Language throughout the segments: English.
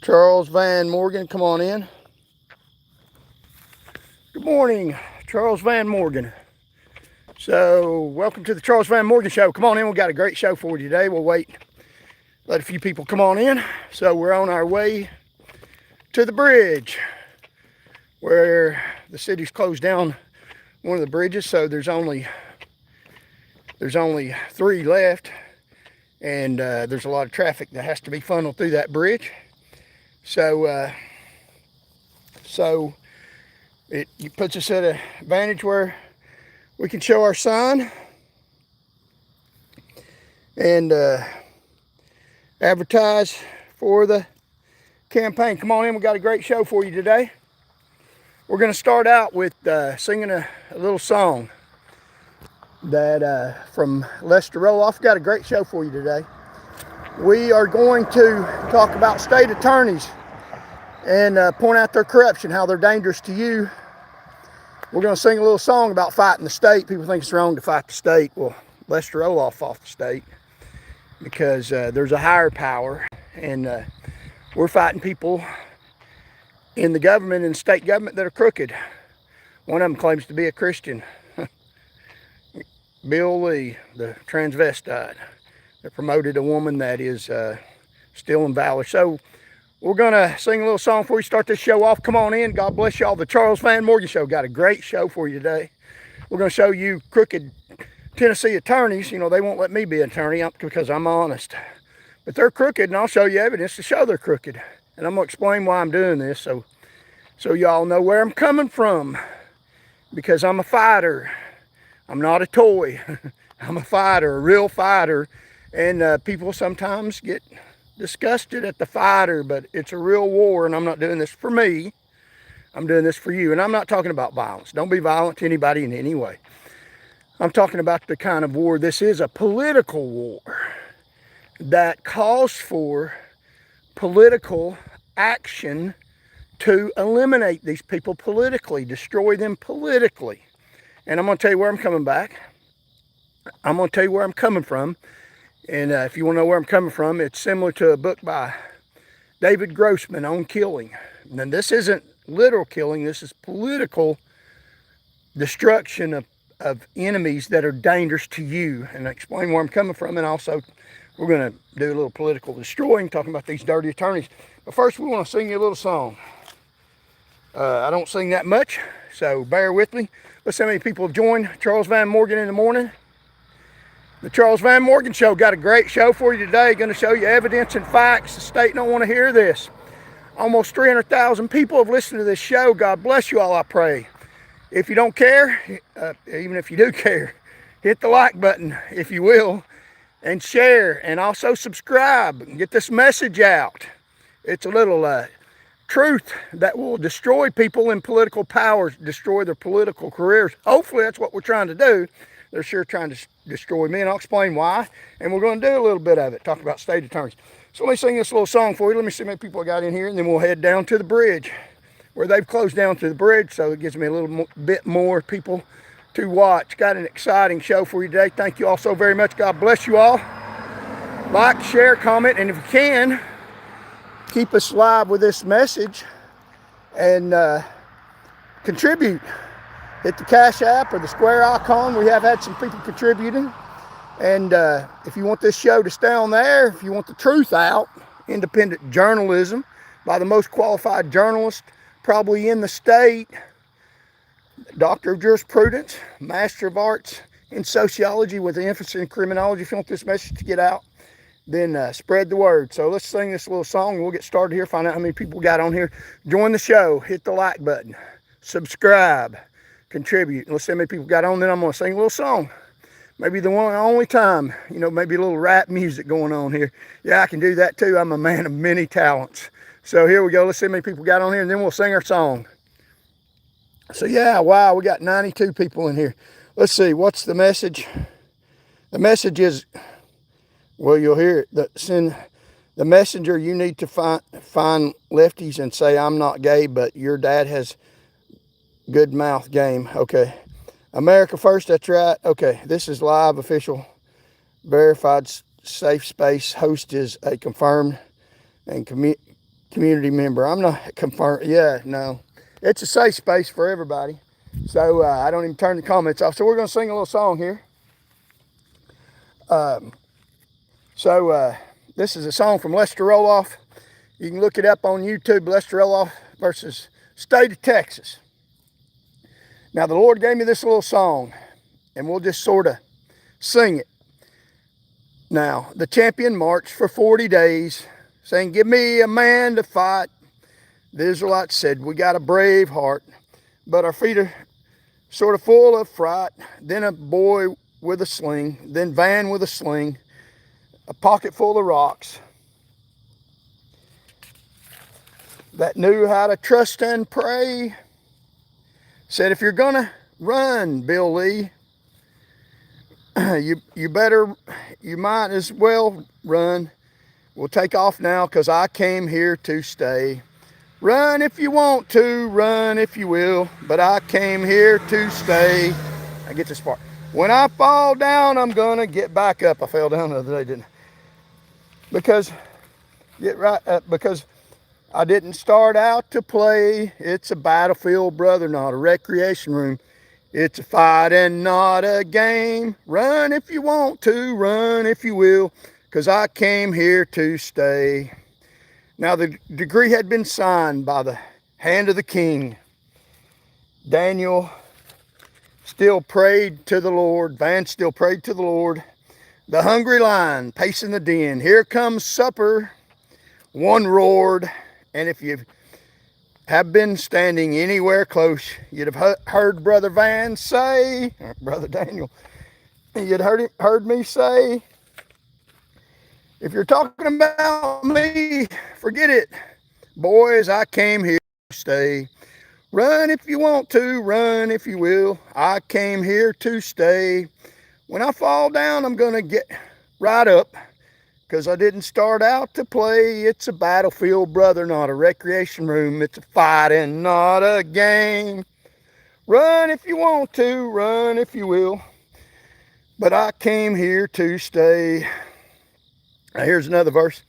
Charles Van Morgan, come on in. Good morning, Charles Van Morgan. So, welcome to the Charles Van Morgan Show. Come on in, we've got a great show for you today. We'll wait, let a few people come on in. So, we're on our way to the bridge where the city's closed down one of the bridges. So, there's only 3 left, and there's a lot of traffic that has to be funneled through that bridge. So it puts us at an advantage where we can show our sign and advertise for the campaign. Come on in, we got a great show for you today. We're going to start out with singing a little song that from Lester Roloff. Got a great show for you today. We are going to talk about state attorneys and point out their corruption, how they're dangerous to you. We're going to sing a little song about fighting the state. People think it's wrong to fight the state. Well, Lester Roloff fought the state because there's a higher power, and we're fighting people in the government and state government that are crooked. One of them claims to be a Christian. Bill Lee, the transvestite, that promoted a woman that is still in valor. So we're going to sing a little song before we start this show off. Come on in. God bless y'all. The Charles Van Morgan Show got a great show for you today. We're going to show you crooked Tennessee attorneys. You know, they won't let me be an attorney because I'm honest. But they're crooked, and I'll show you evidence to show they're crooked. And I'm going to explain why I'm doing this so y'all know where I'm coming from. Because I'm a fighter. I'm not a toy. I'm a fighter, a real fighter. And people sometimes get disgusted at the fighter, but it's a real war, and I'm not doing this for me. I'm doing this for you. And I'm not talking about violence. Don't be violent to anybody in any way. I'm talking about the kind of war. This is a political war that calls for political action to eliminate these people politically, destroy them politically. And I'm going to tell you where I'm coming back. I'm going to tell you where I'm coming from. And if you want to know where I'm coming from, it's similar to a book by David Grossman on killing. And this isn't literal killing. This is political destruction of enemies that are dangerous to you. And I explain where I'm coming from. And also, we're going to do a little political destroying, talking about these dirty attorneys. But first, we want to sing you a little song. I don't sing that much, so bear with me. Let's see how many people have joined Charles Van Morgan in the morning. The Charles Van Morgan Show got a great show for you today. Going to show you evidence and facts. The state don't want to hear this. Almost 300,000 people have listened to this show. God bless you all, I pray. If you don't care, even if you do care, hit the like button, if you will, and share, and also subscribe and get this message out. It's a little truth that will destroy people in political powers, destroy their political careers. Hopefully that's what we're trying to do. They're sure trying to destroy me, and I'll explain why. And we're going to do a little bit of it, talk about state attorneys. So let me sing this little song for you. Let me see how many people I got in here, and then we'll head down to the bridge, where they've closed down to the bridge, so it gives me a little bit more people to watch. Got an exciting show for you today. Thank you all so very much. God bless you all. Like, share, comment, and if you can, keep us live with this message and contribute. Hit the Cash App or the Square icon. We have had some people contributing. And if you want this show to stay on there, if you want the truth out, independent journalism by the most qualified journalist probably in the state, Doctor of Jurisprudence, Master of Arts in Sociology with an emphasis in criminology. If you want this message to get out, then spread the word. So let's sing this little song and we'll get started here, find out how many people got on here. Join the show, hit the like button, subscribe, contribute. Let's see how many people got on, then I'm going to sing a little song. Maybe the one and only time, you know, maybe a little rap music going on here. Yeah, I can do that too. I'm a man of many talents. So here we go. Let's see how many people got on here, and then we'll sing our song. So yeah, wow, we got 92 people in here. Let's see, what's the message? The message is, well, you'll hear it. Send the messenger, you need to find lefties and say, I'm not gay, but your dad has good mouth game. Okay. America first, that's right. Okay, this is live, official, verified, safe space. Host is a confirmed and community member. I'm not confirmed. Yeah, no. It's a safe space for everybody. So I don't even turn the comments off. So we're going to sing a little song here. This is a song from Lester Roloff. You can look it up on YouTube, Lester Roloff versus State of Texas. Now, the Lord gave me this little song, and we'll just sort of sing it. Now, the champion marched for 40 days, saying, "Give me a man to fight." The Israelites said, "We got a brave heart, but our feet are sort of full of fright." Then a boy with a sling, then Van with a sling, a pocket full of rocks, that knew how to trust and pray, said, "If you're gonna run, Bill Lee, you might as well run. We'll take off now, 'cause I came here to stay. Run if you want to, run if you will, but I came here to stay." I get this part. "When I fall down, I'm gonna get back up." I fell down the other day, didn't I? Because I didn't start out to play. It's a battlefield, brother, not a recreation room. It's a fight and not a game. Run if you want to, run if you will, 'cause I came here to stay. Now the decree had been signed by the hand of the king. Daniel still prayed to the Lord. Van still prayed to the Lord. The hungry lion pacing the den. "Here comes supper," one roared. And if you have been standing anywhere close, you'd have heard Brother Van say, or Brother Daniel, you'd heard me say, "If you're talking about me, forget it. Boys, I came here to stay. Run if you want to, run if you will. I came here to stay. When I fall down, I'm going to get right up, 'cause I didn't start out to play. It's a battlefield, brother, not a recreation room. It's a fight and not a game. Run if you want to, run if you will, but I came here to stay." Now here's another verse.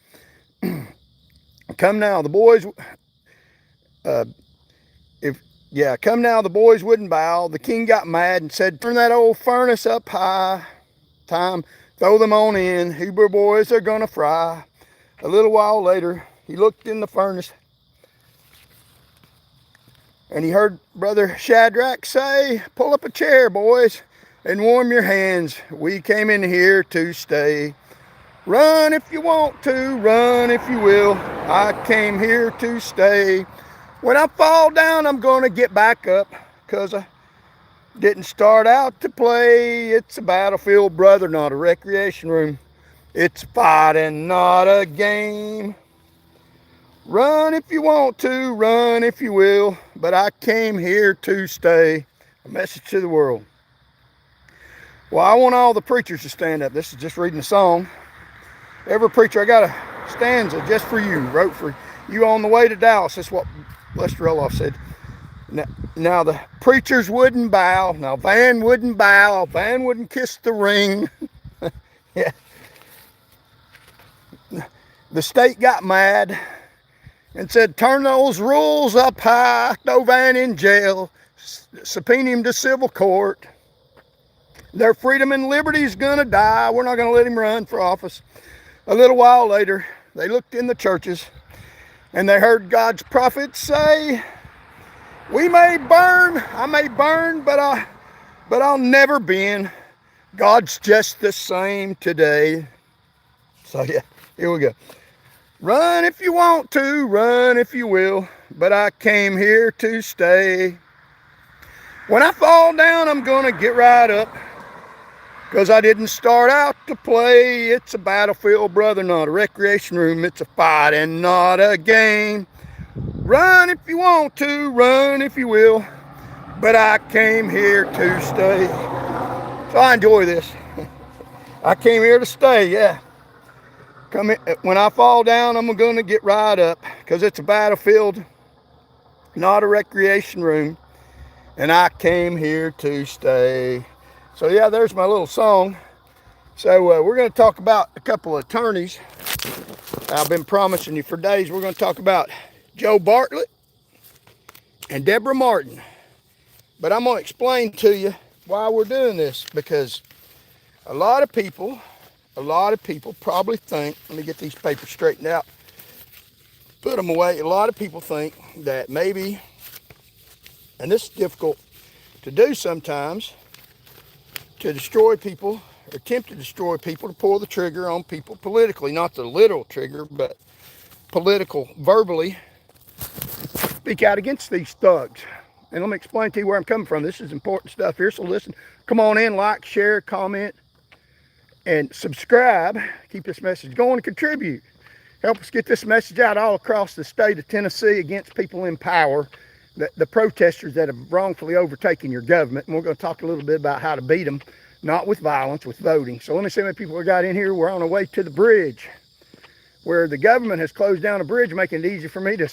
"Come now, the boys, come now, the boys wouldn't bow. The king got mad and said, 'Turn that old furnace up high. Time, throw them on in. Hebrew boys are gonna fry.' A little while later, he looked in the furnace, and he heard Brother Shadrach say, 'Pull up a chair, boys, and warm your hands. We came in here to stay. Run if you want to, run if you will. I came here to stay. When I fall down, I'm gonna get back up, 'cause I didn't start out to play. It's a battlefield, brother, not a recreation room. It's a fight and not a game. Run if you want to, run if you will, but I came here to stay.'" A message to the world. Well, I want all the preachers to stand up. This is just reading a song. Every preacher, I got a stanza just for you, wrote for you on the way to Dallas. That's what Lester Roloff said. Now the preachers wouldn't bow. Now Van wouldn't bow. Van wouldn't kiss the ring. Yeah. The state got mad and said, "Turn those rules up high. Throw Van in jail. Subpoena him to civil court. Their freedom and liberty's gonna die. We're not gonna let him run for office." A little while later, they looked in the churches and they heard God's prophets say, "We may burn, I may burn, but I'll never bend. God's just the same today." So yeah, here we go. Run if you want to, run if you will, but I came here to stay. When I fall down, I'm gonna get right up, 'cause I didn't start out to play. It's a battlefield, brother, not a recreation room. It's a fight and not a game. Run if you want to, run if you will, but I came here to stay. So I enjoy this. I came here to stay, yeah. When I fall down, I'm going to get right up, because it's a battlefield, not a recreation room, and I came here to stay. So yeah, there's my little song. So we're going to talk about a couple of attorneys I've been promising you for days we're going to talk about Joe Bartlett and Deborah Martin. But I'm going to explain to you why we're doing this, because a lot of people probably think, let me get these papers straightened out, put them away. A lot of people think that maybe, and this is difficult to do sometimes, to destroy people, or attempt to destroy people, to pull the trigger on people politically, not the literal trigger, but political, verbally, speak out against these thugs. And let me explain to you where I'm coming from. This is important stuff here, so listen. Come on in, like, share, comment, and subscribe. Keep this message going and contribute. Help us get this message out all across the state of Tennessee against people in power, the protesters that have wrongfully overtaken your government. And we're going to talk a little bit about how to beat them, not with violence, with voting. So let me see how many people we got in here. We're on our way to the bridge, where the government has closed down a bridge, making it easy for me to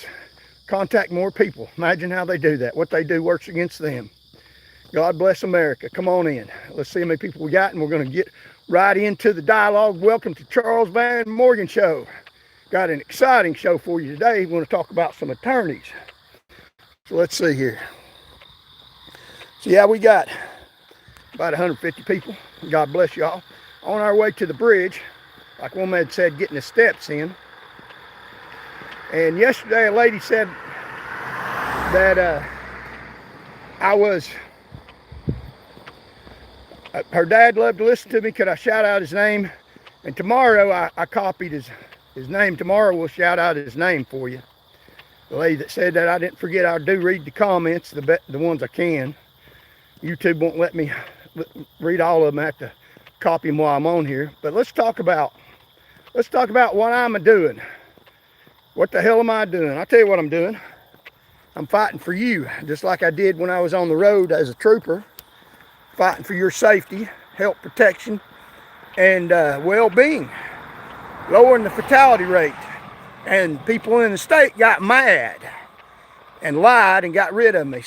contact more people. Imagine how they do that. What they do works against them. God bless America. Come on in. Let's see how many people we got, and we're going to get right into the dialogue. Welcome to Charles Van Morgan Show. Got an exciting show for you today. We're going to talk about some attorneys. So let's see here. So yeah, we got about 150 people. God bless y'all. On our way to the bridge, like one man said, getting the steps in. And yesterday a lady said that her dad loved to listen to me. Could I shout out his name? And tomorrow I copied his name. Tomorrow we'll shout out his name for you. The lady that said that, I didn't forget. I do read the comments, the ones I can. YouTube won't let me read all of them. I have to copy them while I'm on here. But let's talk about what I'm doing. What the hell am I doing? I'll tell you what I'm doing. I'm fighting for you, just like I did when I was on the road as a trooper. Fighting for your safety, health protection, and well-being. Lowering the fatality rate. And people in the state got mad and lied and got rid of me.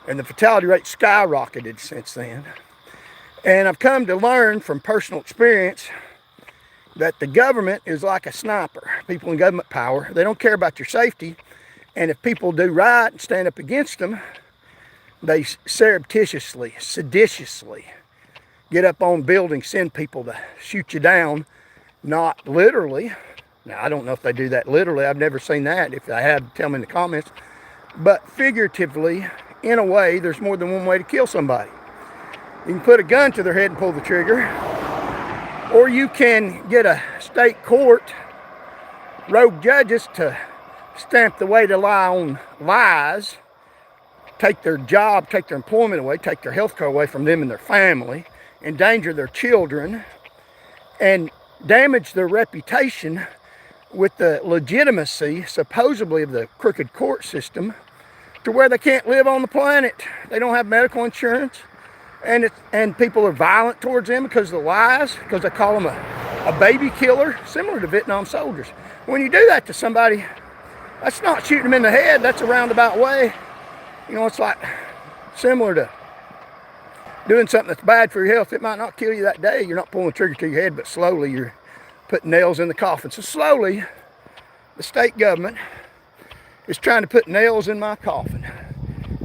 And the fatality rate skyrocketed since then. And I've come to learn from personal experience that the government is like a sniper. People in government power, they don't care about your safety. And if people do right and stand up against them, they surreptitiously, seditiously get up on buildings, send people to shoot you down. Not literally. Now, I don't know if they do that literally. I've never seen that. If I have, tell me in the comments. But figuratively, in a way, there's more than one way to kill somebody. You can put a gun to their head and pull the trigger. Or you can get a state court, rogue judges to stamp the way to lie on lies, take their job, take their employment away, take their health care away from them and their family, endanger their children, and damage their reputation with the legitimacy, supposedly, of the crooked court system, to where they can't live on the planet. They don't have medical insurance. And people are violent towards them because of the lies, because they call them a baby killer, similar to Vietnam soldiers. When you do that to somebody, that's not shooting them in the head. That's a roundabout way. You know, it's like similar to doing something that's bad for your health. It might not kill you that day. You're not pulling the trigger to your head, but slowly you're putting nails in the coffin. So slowly, the state government is trying to put nails in my coffin.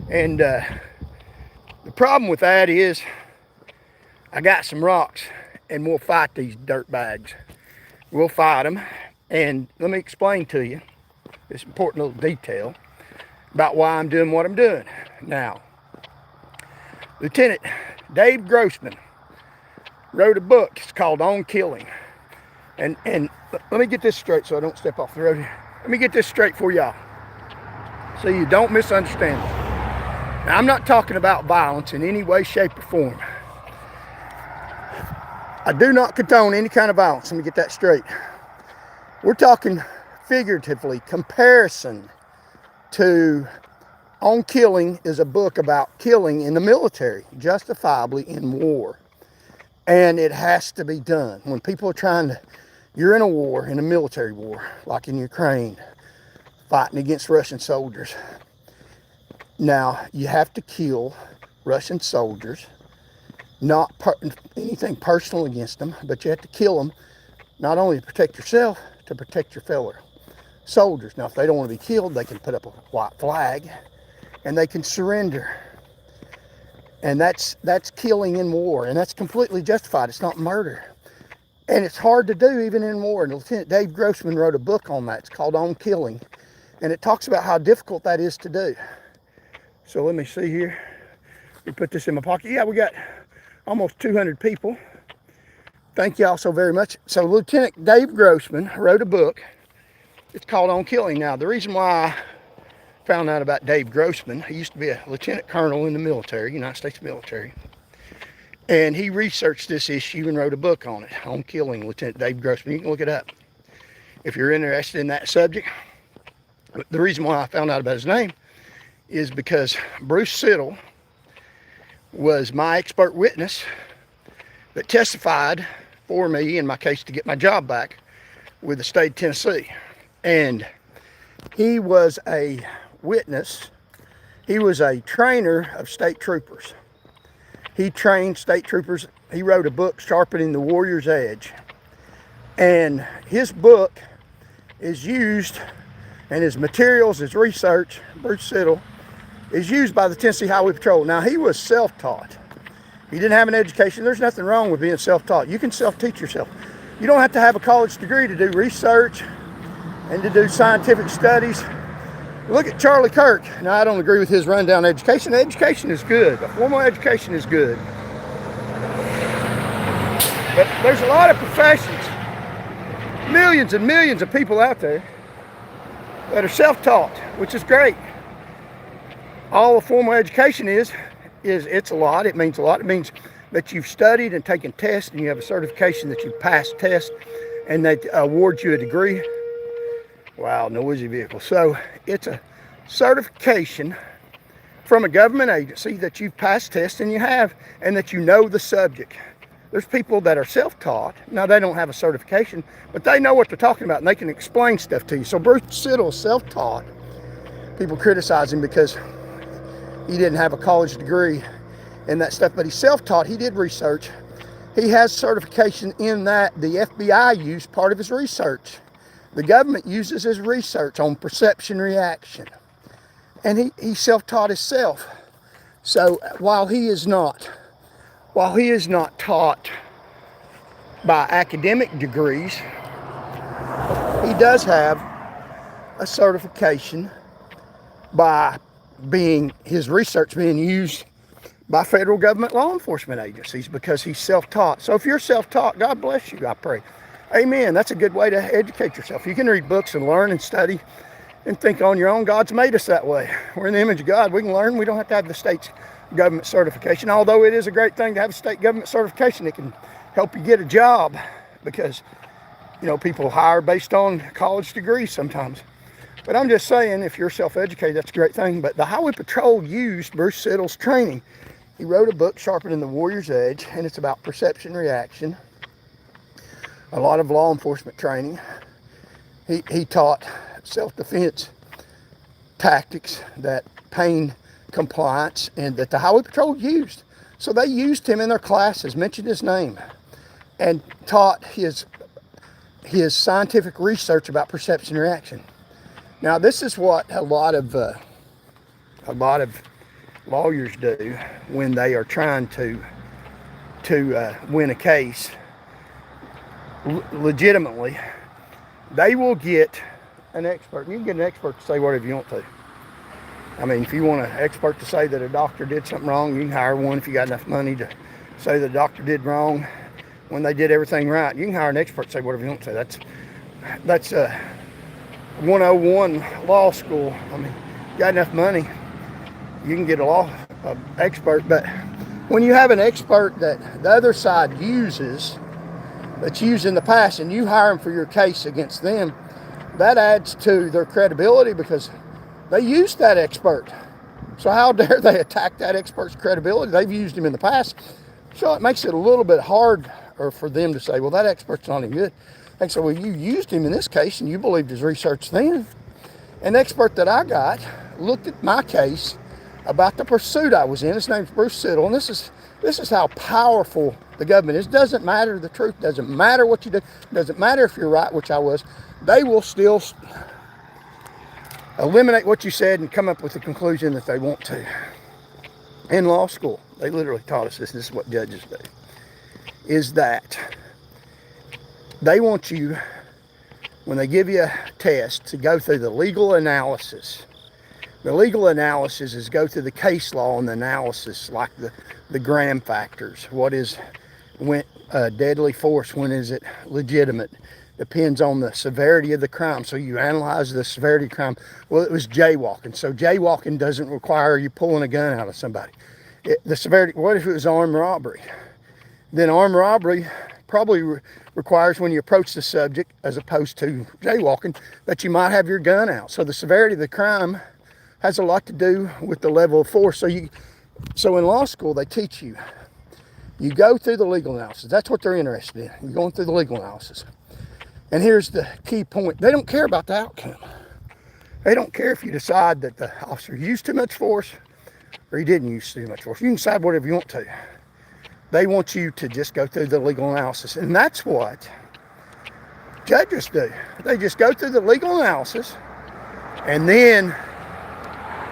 And the problem with that is I got some rocks, and we'll fight these dirt bags. We'll fight them. And let me explain to you this important little detail about why I'm doing what I'm doing. Now, Lieutenant Dave Grossman wrote a book. It's called On Killing. And let me get this straight so I don't step off the road here. Let me get this straight for y'all, so you don't misunderstand me. Now, I'm not talking about violence in any way, shape, or form. I do not condone any kind of violence. Let me get that straight. We're talking figuratively. Comparison to On Killing is a book about killing in the military, justifiably in war. And it has to be done. When people are trying to, you're in a war, in a military war, like in Ukraine, fighting against Russian soldiers. Now, you have to kill Russian soldiers, not anything personal against them, but you have to kill them not only to protect yourself, to protect your fellow soldiers. Now, if they don't want to be killed, they can put up a white flag and they can surrender. And that's killing in war, and that's completely justified. It's not murder. And it's hard to do even in war. And Lieutenant Dave Grossman wrote a book on that. It's called On Killing. And it talks about how difficult that is to do. So let me see here. We put this in my pocket. Yeah, we got almost 200 people. Thank you all so very much. So Lieutenant Dave Grossman wrote a book. It's called On Killing. Now, the reason why I found out about Dave Grossman, he used to be a lieutenant colonel in the military, United States military. And he researched this issue and wrote a book on it, On Killing, Lieutenant Dave Grossman. You can look it up if you're interested in that subject. But the reason why I found out about his name is because Bruce Siddle was my expert witness that testified for me in my case to get my job back with the state of Tennessee. And he was a witness. He was a trainer of state troopers. He trained state troopers. He wrote a book, Sharpening the Warrior's Edge. And his book is used, and his materials, his research, Bruce Siddle, is used by the Tennessee Highway Patrol. Now, he was self-taught. He didn't have an education. There's nothing wrong with being self-taught. You can self-teach yourself. You don't have to have a college degree to do research and to do scientific studies. Look at Charlie Kirk. Now, I don't agree with his rundown education. Education is good. A formal education is good. But there's a lot of professions, millions and millions of people out there that are self-taught, which is great. All a formal education is it's a lot. It means a lot. It means that you've studied and taken tests and you have a certification that you've passed tests and they award you a degree. Wow, noisy vehicle. So it's a certification from a government agency that you've passed tests and you have, and that you know the subject. There's people that are self-taught. Now, they don't have a certification, but they know what they're talking about and they can explain stuff to you. So Bruce Siddle is self-taught. People criticize him because he didn't have a college degree and that stuff, but he's self-taught. He did research. He has certification in that the FBI used part of his research. The government uses his research on perception reaction. And he self-taught himself. So while he is not taught by academic degrees, he does have a certification by his research being used by federal government law enforcement agencies because he's self-taught. So if you're self-taught, God bless you, I pray. Amen. That's a good way to educate yourself. You can read books and learn and study and think on your own. God's made us that way. We're in the image of God. We can learn. We don't have to have the state's government certification. Although it is a great thing to have a state government certification, it can help you get a job because, people hire based on college degrees sometimes. But I'm just saying, if you're self-educated, that's a great thing. But the Highway Patrol used Bruce Siddle's training. He wrote a book, Sharpening the Warrior's Edge, and it's about perception reaction. A lot of law enforcement training. He taught self-defense tactics that pain compliance and that the Highway Patrol used. So they used him in their classes, mentioned his name, and taught his scientific research about perception reaction. Now, this is what a lot of lawyers do when they are trying to win a case legitimately. They will get an expert. You can get an expert to say whatever you want to. I mean, if you want an expert to say that a doctor did something wrong, you can hire one if you got enough money to say the doctor did wrong when they did everything right. You can hire an expert to say whatever you want to say. That's 101 law school. I mean, you got enough money, you can get a expert. But when you have an expert that the other side uses, that's used in the past, and you hire them for your case against them, that adds to their credibility because they used that expert. So how dare they attack that expert's credibility? They've used him in the past. So it makes it a little bit harder for them to say, well, that expert's not any good. They say, well, you used him in this case and you believed his research then. An expert that I got looked at my case about the pursuit I was in. His name's Bruce Siddle, and this is This is how powerful the government is. Doesn't matter the truth, doesn't matter what you do, doesn't matter if you're right, which I was. They will still eliminate what you said and come up with the conclusion that they want to. In law school, they literally taught us this. This is what judges do. Is that they want you, when they give you a test, to go through the legal analysis. The legal analysis is go through the case law and the analysis, like the gram factors. What is deadly force? When is it legitimate? Depends on the severity of the crime. So you analyze the severity of crime. Well, it was jaywalking. So jaywalking doesn't require you pulling a gun out of somebody. The severity, what if it was armed robbery? Then armed robbery probably requires, when you approach the subject, as opposed to jaywalking, that you might have your gun out. So the severity of the crime has a lot to do with the level of force. So in law school, they teach you, you go through the legal analysis. That's what they're interested in. You're going through the legal analysis. And here's the key point. They don't care about the outcome. They don't care if you decide that the officer used too much force or he didn't use too much force. You can decide whatever you want to. They want you to just go through the legal analysis. And that's what judges do. They just go through the legal analysis, and then,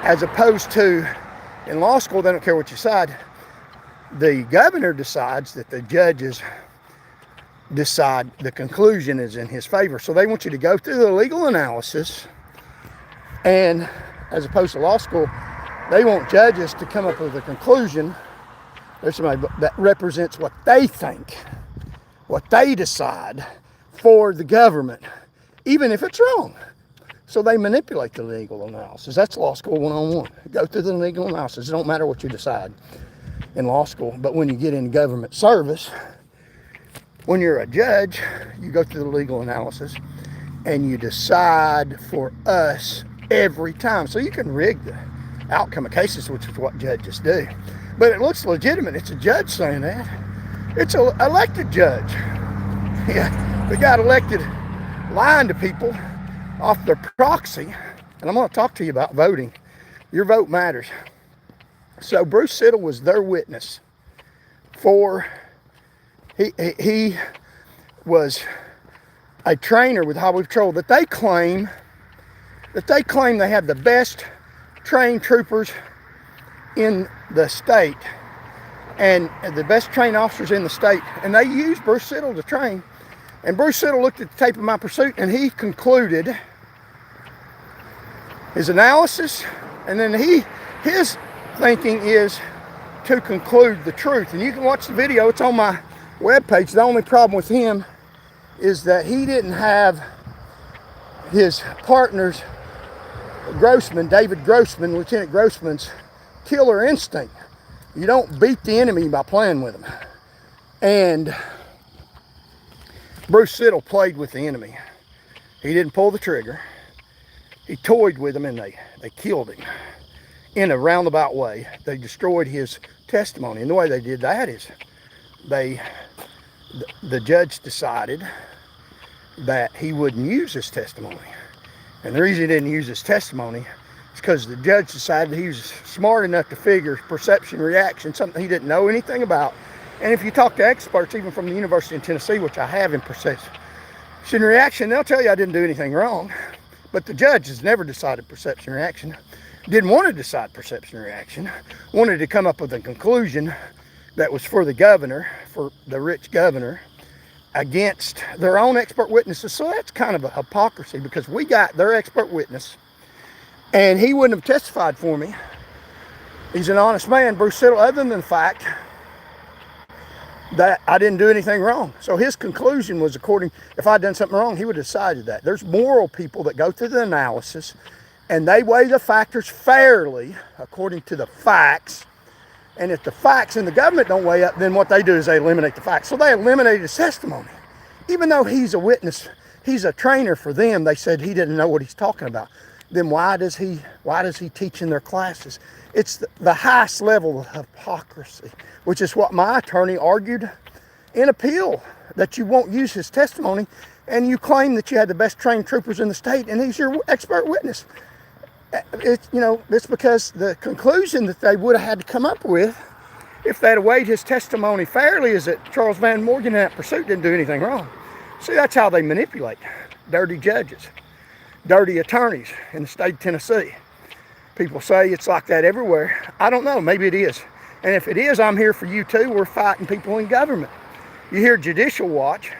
as opposed to in law school, they don't care what you decide. The governor decides that the judges decide the conclusion is in his favor. So they want you to go through the legal analysis, and as opposed to law school, they want judges to come up with a conclusion. There's somebody that represents what they think, what they decide for the government, even if it's wrong. So they manipulate the legal analysis. That's law school 101. Go through the legal analysis. It don't matter what you decide in law school. But when you get into government service, when you're a judge, you go through the legal analysis and you decide for us every time. So you can rig the outcome of cases, which is what judges do. But it looks legitimate. It's a judge saying that. It's an elected judge. Yeah, they got elected lying to people off their proxy. And I'm going to talk to you about voting. Your vote matters. So Bruce Siddle was their witness for, he was a trainer with Highway Patrol that they claim they have the best trained troopers in the state and the best trained officers in the state. And they used Bruce Siddle to train. And Bruce Siddle looked at the tape of my pursuit, and he concluded his analysis, and then his thinking is to conclude the truth. And you can watch the video. It's on my webpage. The only problem with him is that he didn't have his partner's Grossman, David Grossman, Lieutenant Grossman's killer instinct. You don't beat the enemy by playing with them. And Bruce Siddle played with the enemy. He didn't pull the trigger. He toyed with them, and they killed him in a roundabout way. They destroyed his testimony. And the way they did that is the judge decided that he wouldn't use his testimony. And the reason he didn't use his testimony is because the judge decided he was smart enough to figure perception reaction, something he didn't know anything about. And if you talk to experts, even from the University of Tennessee, which I have in perception reaction, they'll tell you I didn't do anything wrong. But the judge has never decided perception reaction, didn't want to decide perception reaction, wanted to come up with a conclusion that was for the governor, for the rich governor, against their own expert witnesses. So that's kind of a hypocrisy, because we got their expert witness and he wouldn't have testified for me. He's an honest man, Bruce Siddle, other than the fact that I didn't do anything wrong. So his conclusion was, if I'd done something wrong, he would have decided that. There's moral people that go through the analysis and they weigh the factors fairly according to the facts. And if the facts in the government don't weigh up, then what they do is they eliminate the facts. So they eliminated his testimony. Even though he's a witness, he's a trainer for them, they said he didn't know what he's talking about. Then why does he teach in their classes? It's the highest level of hypocrisy, which is what my attorney argued in appeal, that you won't use his testimony, and you claim that you had the best trained troopers in the state, and he's your expert witness. It's because the conclusion that they would have had to come up with if they'd weighed his testimony fairly, is that Charles Van Morgan in that pursuit didn't do anything wrong. See, that's how they manipulate. Dirty judges, dirty attorneys in the state of Tennessee. People say it's like that everywhere. I don't know, maybe it is. And if it is, I'm here for you too. We're fighting people in government. You hear Judicial Watch.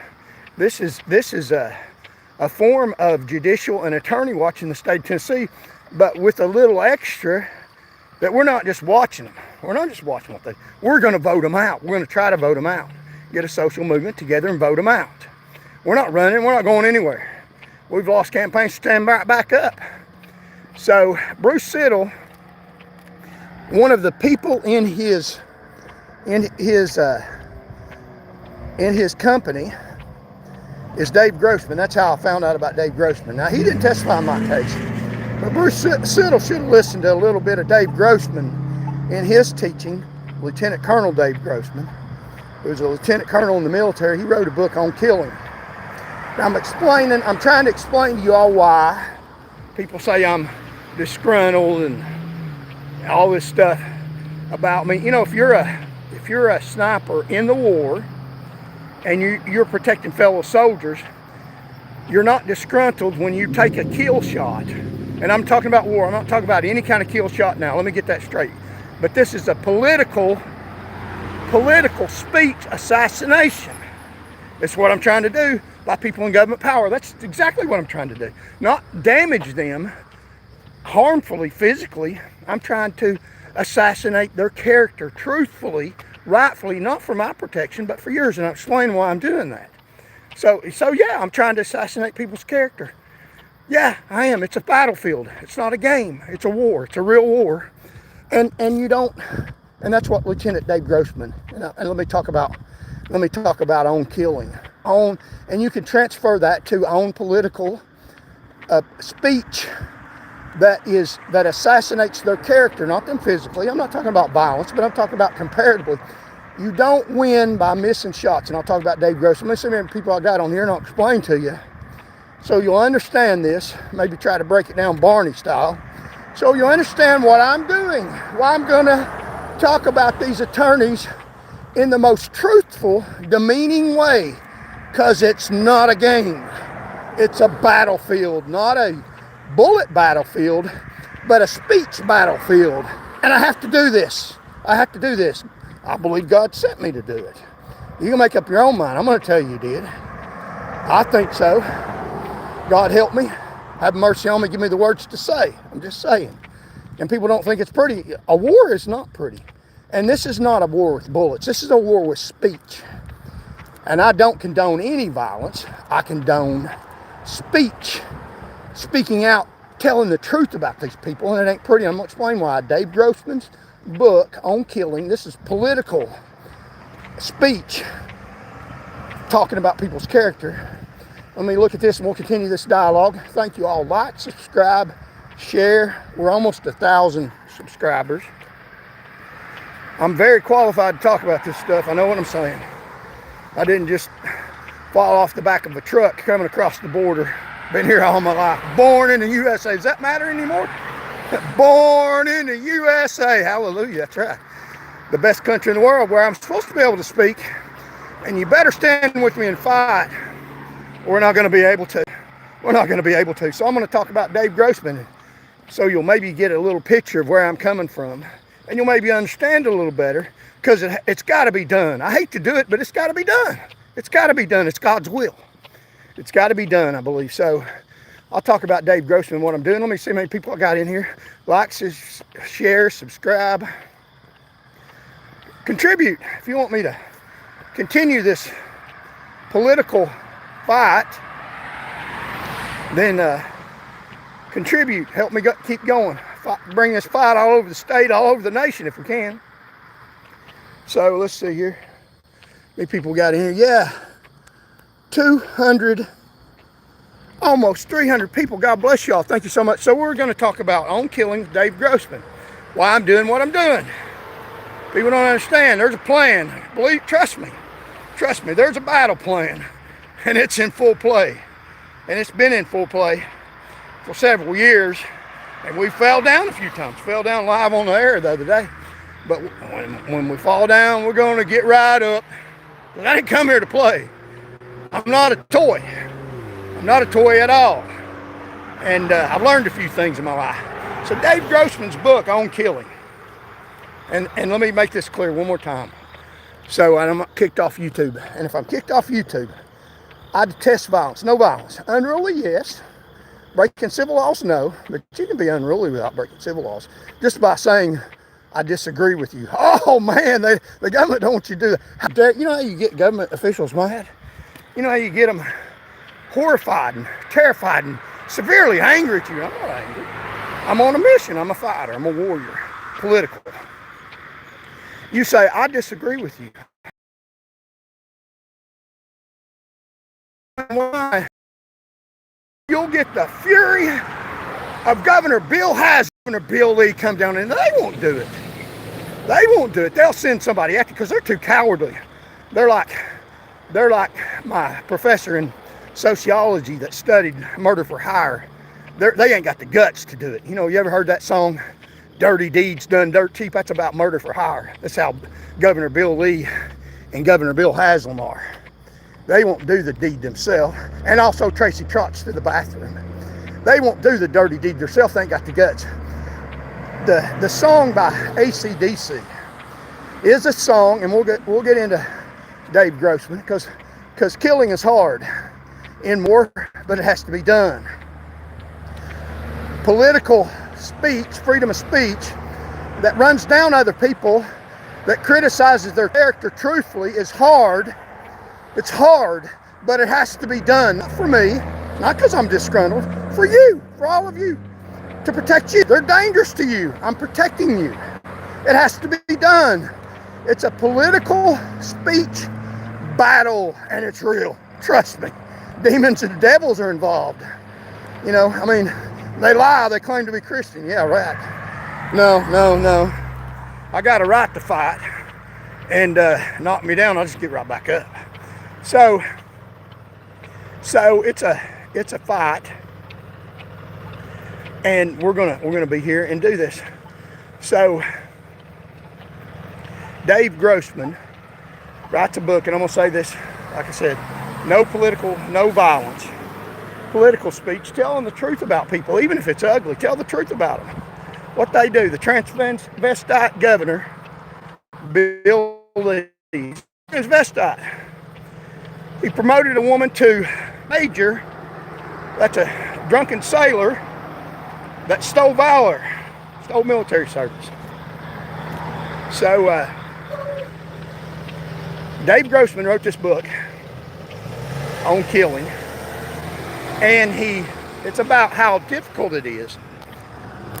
This is a form of judicial and attorney watch in the state of Tennessee, but with a little extra that we're not just watching them. We're not just watching what they do. We're going to vote them out. We're going to try to vote them out. Get a social movement together and vote them out. We're not running. We're not going anywhere. We've lost campaigns to stand back up. So Bruce Siddle, one of the people in his company is Dave Grossman. That's how I found out about Dave Grossman. Now, he didn't testify in my case, but Bruce Siddle should have listened to a little bit of Dave Grossman in his teaching. Lieutenant Colonel Dave Grossman, who was a lieutenant colonel in the military. He wrote a book on killing. Now, I'm trying to explain to you all why people say I'm disgruntled and all this stuff about me. You know, if you're a sniper in the war and you're protecting fellow soldiers, you're not disgruntled when you take a kill shot. And I'm talking about war. I'm not talking about any kind of kill shot now. Let me get that straight. But this is a political speech assassination. It's what I'm trying to do by people in government power. That's exactly what I'm trying to do. Not damage them harmfully, physically. I'm trying to assassinate their character truthfully, rightfully, not for my protection, but for yours. And I'll explain why I'm doing that. So yeah, I'm trying to assassinate people's character. Yeah, I am. It's a battlefield. It's not a game. It's a war. It's a real war. And that's what Lieutenant Dave Grossman, and let me talk about own killing. And you can transfer that to own political speech that assassinates their character, not them physically. I'm not talking about violence, but I'm talking about comparatively. You don't win by missing shots. And I'll talk about Dave Grossman. Let me see how many people I got on here, and I'll explain to you so you'll understand this. Maybe try to break it down Barney style, so you'll understand what I'm doing, why I'm going to talk about these attorneys in the most truthful, demeaning way, because it's not a game. It's a battlefield, not a bullet battlefield, but a speech battlefield. And I have to do this. I believe God sent me to do it. You can make up your own mind. I'm going to tell you did. I think so. God help me. Have mercy on me. Give me the words to say. I'm just saying. And people don't think it's pretty. A war is not pretty. And this is not a war with bullets. This is a war with speech. And I don't condone any violence. I condone speech. Speaking out, telling the truth about these people. And it ain't pretty. I'm going to explain why. Dave Grossman's book on killing. This is political speech. Talking about people's character. Let me look at this and we'll continue this dialogue. Thank you all. Like, subscribe, share. We're almost 1,000 subscribers. I'm very qualified to talk about this stuff. I know what I'm saying. I didn't just fall off the back of a truck coming across the border. Been here all my life. Born in the USA. Does that matter anymore? Born in the USA. Hallelujah. That's right. The best country in the world where I'm supposed to be able to speak. And you better stand with me and fight. We're not going to be able to. We're not going to be able to. So I'm going to talk about Dave Grossman so you'll maybe get a little picture of where I'm coming from. And you'll maybe understand a little better, because it's got to be done. I hate to do it, but it's got to be done. It's got to be done. It's God's will. It's got to be done, I believe. So I'll talk about Dave Grossman, what I'm doing. Let me see how many people I got in here. Like, share, subscribe. Contribute if you want me to continue this political fight. Then contribute. Help me keep going. Bring this fight all over the state, all over the nation if we can. So let's see here. How many people got in here? Yeah. 200, almost 300 people. God bless y'all. Thank you so much. So we're going to talk about on killing Dave Grossman. Why I'm doing what I'm doing. People don't understand. There's a plan. Trust me. Trust me. There's a battle plan. And it's in full play. And it's been in full play for several years. And we fell down a few times. Fell down live on the air the other day. But when we fall down, we're going to get right up. I didn't come here to play. I'm not a toy. I'm not a toy at all. And I've learned a few things in my life. So Dave Grossman's book on killing. And let me make this clear one more time. So I'm kicked off YouTube. And if I'm kicked off YouTube, I detest violence. No violence. Unruly, yes. Breaking civil laws, no. But you can be unruly without breaking civil laws. Just by saying, I disagree with you. Oh, man, the government don't want you to do that. How dare, you know how you get government officials mad? You know how you get them horrified and terrified and severely angry at you? I'm not angry. I'm on a mission. I'm a fighter. I'm a warrior. Political. You say, I disagree with you. Why? You'll get the fury of Governor Bill Lee come down, and they won't do it. They won't do it. They'll send somebody after because they're too cowardly. They're like my professor in sociology that studied murder for hire. They ain't got the guts to do it. You know, you ever heard that song, Dirty Deeds Done Dirt Cheap? That's about murder for hire. That's how Governor Bill Lee and Governor Bill Haslam are. They won't do the deed themselves. And also Tracy Trotz to the bathroom. They won't do the dirty deed themselves. They ain't got the guts. The song by AC/DC is a song, and we'll get into Dave Grossman, because killing is hard in war, but it has to be done. Political speech, freedom of speech, that runs down other people, that criticizes their character truthfully is hard. It's hard, but it has to be done. Not for me, not because I'm disgruntled, for you, for all of you, to protect you. They're dangerous to you. I'm protecting you. It has to be done. It's a political speech battle, and it's real. Trust me. Demons and devils are involved. You know, I mean, they lie. They claim to be Christian. Yeah, right. No. I got a right to fight, and knock me down, I'll just get right back up. So it's a fight, and we're gonna be here and do this. So Dave Grossman writes a book, and I'm gonna say this, like I said, no violence. Political speech, telling the truth about people, even if it's ugly, tell the truth about them. What they do. The transvestite governor, Bill Lee, transvestite. He promoted a woman to major. That's a drunken sailor that stole valor, stole military service. So Dave Grossman wrote this book on killing, and it's about how difficult it is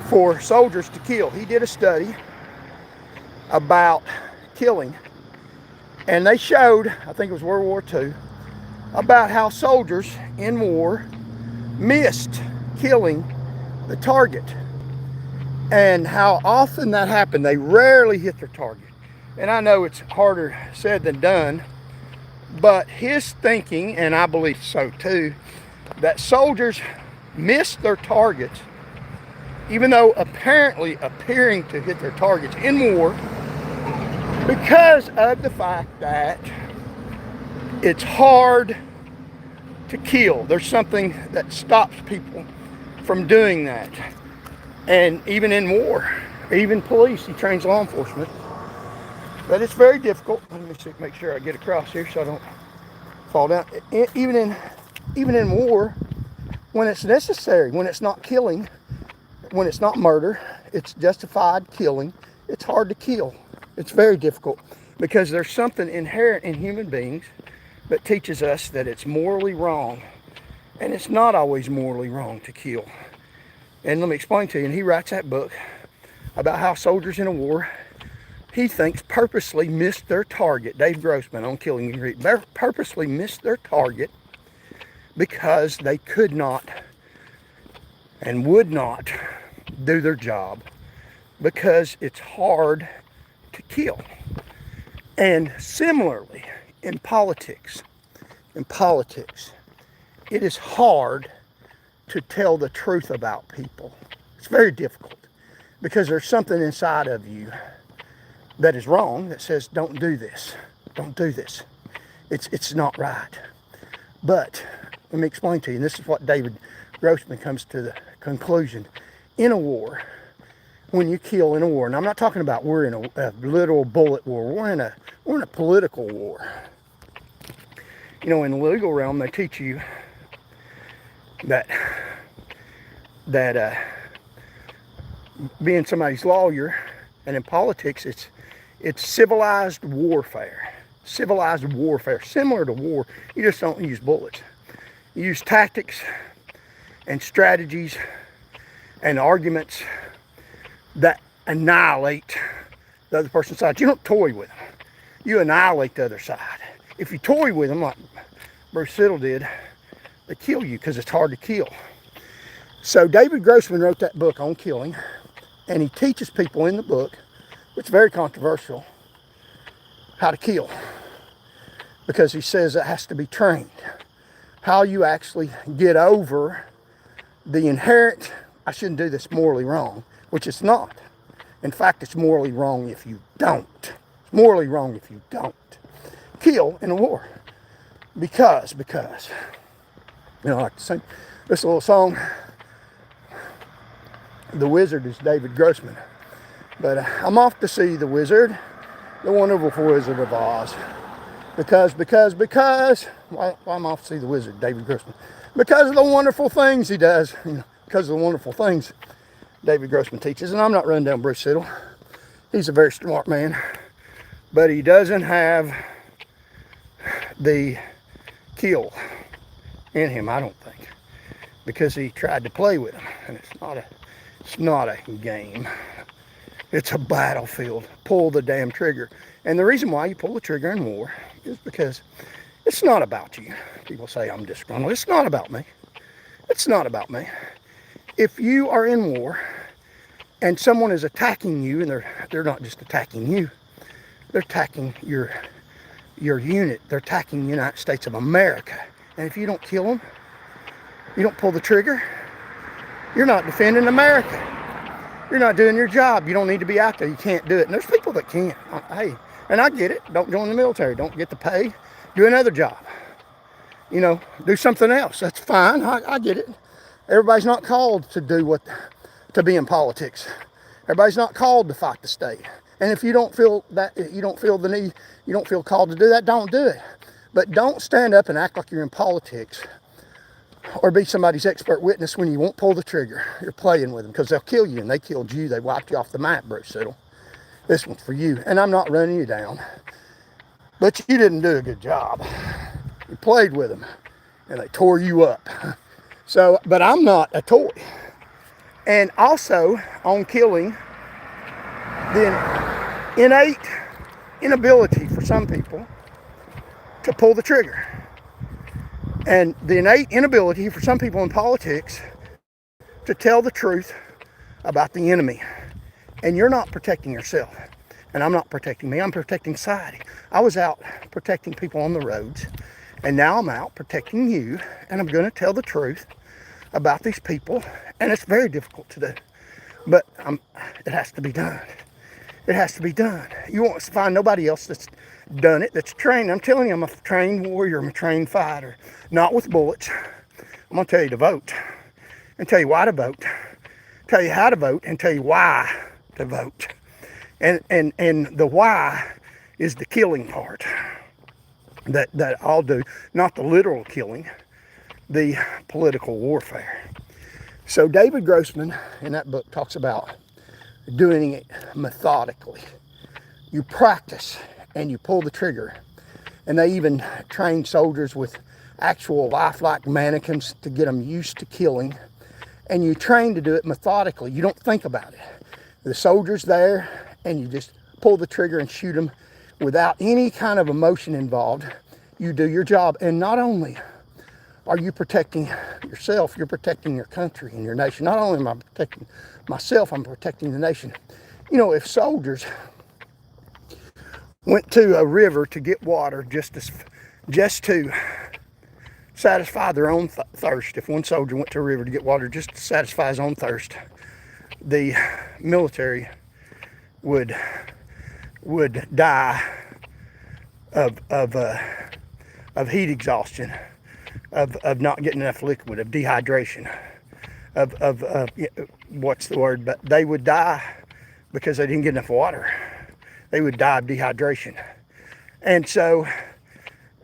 for soldiers to kill. He did a study about killing, and they showed, I think it was World War II, about how soldiers in war missed killing the target, and how often that happened. They rarely hit their target. And I know it's harder said than done, but his thinking, and I believe so too, that soldiers miss their targets, even though appearing to hit their targets in war, because of the fact that it's hard to kill. There's something that stops people from doing that. And even in war, even police, he trains law enforcement. But it's very difficult. Let me see, make sure I get across here so I don't fall down. Even in war, when it's necessary, when it's not killing, when it's not murder, it's justified killing, it's hard to kill. It's very difficult because there's something inherent in human beings that teaches us that it's morally wrong. And it's not always morally wrong to kill. And let me explain to you, and he writes that book about how soldiers in a war, he thinks, purposely missed their target. Dave Grossman on killing and read. They purposely missed their target because they could not and would not do their job, because it's hard to kill. And similarly, in politics, it is hard to tell the truth about people. It's very difficult because there's something inside of you that is wrong, that says, don't do this. Don't do this. It's not right. But let me explain to you, and this is what David Grossman comes to the conclusion. In a war, when you kill in a war, and I'm not talking about we're in a literal bullet war, we're in a political war. You know, in the legal realm, they teach you that being somebody's lawyer, and in politics, it's civilized warfare. Civilized warfare, similar to war. You just don't use bullets. You use tactics and strategies and arguments that annihilate the other person's side. You don't toy with them. You annihilate the other side. If you toy with them, like Bruce Siddle did, they kill you because it's hard to kill. So David Grossman wrote that book on killing, and he teaches people in the book, which is very controversial, how to kill. Because he says it has to be trained. How you actually get over the inherent, I shouldn't do this, morally wrong, which it's not. In fact, it's morally wrong if you don't. It's morally wrong if you don't kill in a war. Because, you know, I like to sing this little song. The Wizard is David Grossman. But I'm off to see the Wizard, the wonderful Wizard of Oz. Because, why I'm off to see the Wizard, David Grossman? Because of the wonderful things he does, you know, because of the wonderful things David Grossman teaches. And I'm not running down Bruce Siddle. He's a very smart man, but he doesn't have the kill in him, I don't think, because he tried to play with him, and it's not a game. It's a battlefield. Pull the damn trigger. And the reason why you pull the trigger in war is because it's not about you. People say I'm disgruntled. It's not about me. It's not about me. If you are in war and someone is attacking you, and they're not just attacking you, they're attacking your unit. They're attacking the United States of America. And if you don't kill them, you don't pull the trigger, you're not defending America. You're not doing your job. You don't need to be out there. You can't do it. And there's people that can't. Hey, and I get it. Don't join the military. Don't get the pay. Do another job. You know, do something else. That's fine. I get it. Everybody's not called to to be in politics. Everybody's not called to fight the state. And if you don't feel the need, you don't feel called to do that, don't do it. But don't stand up and act like you're in politics or be somebody's expert witness when you won't pull the trigger. You're playing with them, because they'll kill you, and they killed you. They wiped you off the map, Bruce Siddle. This one's for you. And I'm not running you down, but you didn't do a good job. You played with them, and they tore you up. So, but I'm not a toy. And also, on killing, the innate inability for some people to pull the trigger. And the innate inability for some people in politics to tell the truth about the enemy. And you're not protecting yourself. And I'm not protecting me. I'm protecting society. I was out protecting people on the roads. And now I'm out protecting you. And I'm going to tell the truth about these people. And it's very difficult to do. But it has to be done. It has to be done. You won't find nobody else that's done it, that's trained. I'm telling you, I'm a trained warrior. I'm a trained fighter. Not with bullets. I'm going to tell you to vote. And tell you why to vote. Tell you how to vote. And tell you why to vote. And the why is the killing part that I'll do. Not the literal killing. The political warfare. So David Grossman in that book talks about doing it methodically. You practice and you pull the trigger. And they even train soldiers with actual lifelike mannequins to get them used to killing. And you train to do it methodically. You don't think about it. The soldier's there and you just pull the trigger and shoot them without any kind of emotion involved. You do your job. And not only are you protecting yourself, you're protecting your country and your nation. Not only am I protecting myself, I'm protecting the nation. You know, if soldiers went to a river to get water just to satisfy their own thirst, if one soldier went to a river to get water just to satisfy his own thirst, the military would would die of heat exhaustion, of not getting enough liquid, of dehydration, of what's the word? But they would die because they didn't get enough water. They would die of dehydration. And so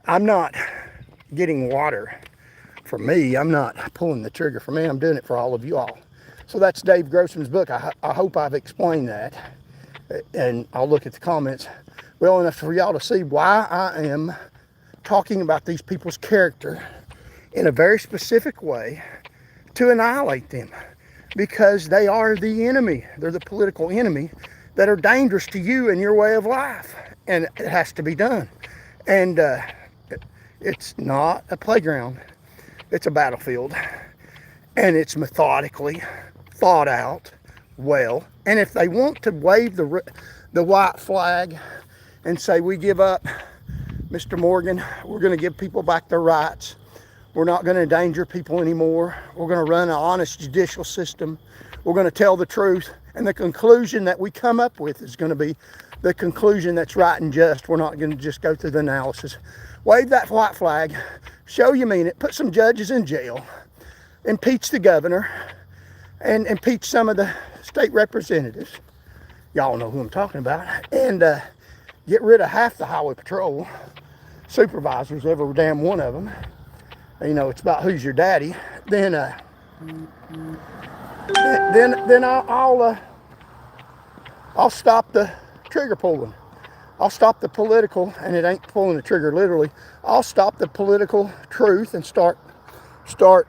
I'm not getting water for me. I'm not pulling the trigger for me. I'm doing it for all of you all. So that's Dave Grossman's book. I hope I've explained that. And I'll look at the comments well enough for y'all to see why I am talking about these people's character in a very specific way to annihilate them, because they are the enemy. They're the political enemy that are dangerous to you and your way of life, and it has to be done. And it's not a playground, it's a battlefield, and it's methodically thought out well. And if they want to wave the white flag and say, we give up, Mr. Morgan, we're going to give people back their rights, we're not going to endanger people anymore, we're going to run an honest judicial system, we're going to tell the truth, and the conclusion that we come up with is going to be the conclusion that's right and just. We're not going to just go through the analysis. Wave that white flag, show you mean it, put some judges in jail, impeach the governor, and impeach some of the state representatives. Y'all know who I'm talking about. And get rid of half the highway patrol supervisors, every damn one of them. You know, it's about who's your daddy. Then I'll stop the trigger pulling. I'll stop the political, and it ain't pulling the trigger literally. I'll stop the political truth and start,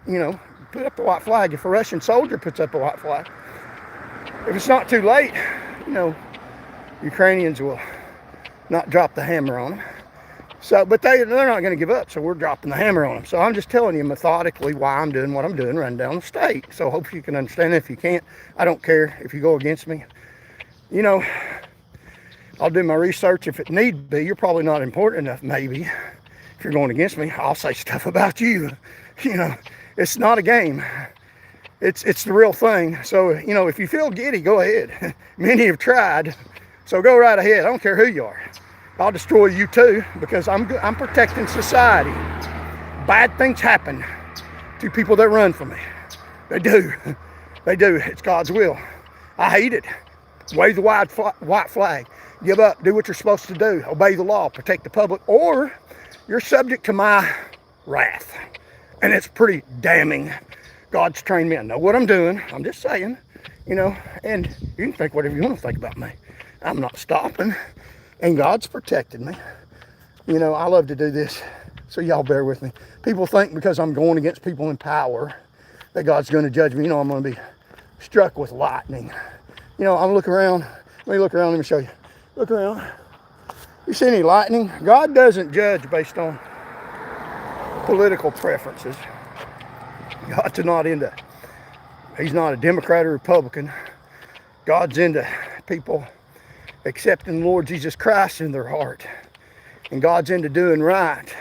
you know, put up the white flag. If a Russian soldier puts up a white flag, if it's not too late, you know, Ukrainians will not drop the hammer on them. So, but they're not going to give up, so we're dropping the hammer on them. So I'm just telling you methodically why I'm doing what I'm doing, running down the state. So hope you can understand it. If you can't, I don't care if you go against me. You know, I'll do my research if it need be. You're probably not important enough, maybe. If you're going against me, I'll say stuff about you. You know, it's not a game. It's the real thing. So, you know, if you feel giddy, go ahead. Many have tried, so go right ahead. I don't care who you are. I'll destroy you too, because I'm protecting society. Bad things happen to people that run from me. They do. They do. It's God's will. I hate it. Wave the white flag. Give up. Do what you're supposed to do. Obey the law. Protect the public. Or you're subject to my wrath. And it's pretty damning. God's trained me. I know what I'm doing. I'm just saying. You know, and you can think whatever you want to think about me. I'm not stopping. And God's protected me. You know, I love to do this, so y'all bear with me. People think because I'm going against people in power that God's going to judge me. You know, I'm going to be struck with lightning. You know, I'm looking around. Let me look around. Let me show you. Look around. You see any lightning? God doesn't judge based on political preferences. God's not into, he's not a Democrat or Republican. God's into people accepting the Lord Jesus Christ in their heart. And God's into doing right.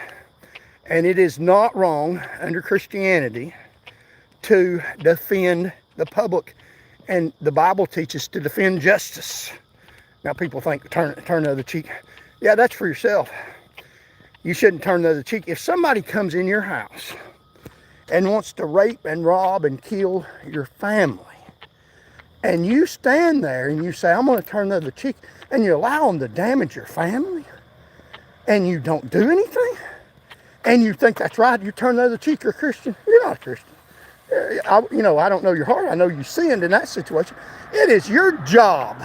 And it is not wrong under Christianity to defend the public. And the Bible teaches to defend justice. Now people think turn the other cheek. Yeah, that's for yourself. You shouldn't turn the other cheek. If somebody comes in your house and wants to rape and rob and kill your family, and you stand there and you say, I'm going to turn the other cheek, and you allow them to damage your family, and you don't do anything, and you think that's right, you turn the other cheek, you're a Christian. You're not a Christian. You know, I don't know your heart. I know you sinned in that situation. It is your job,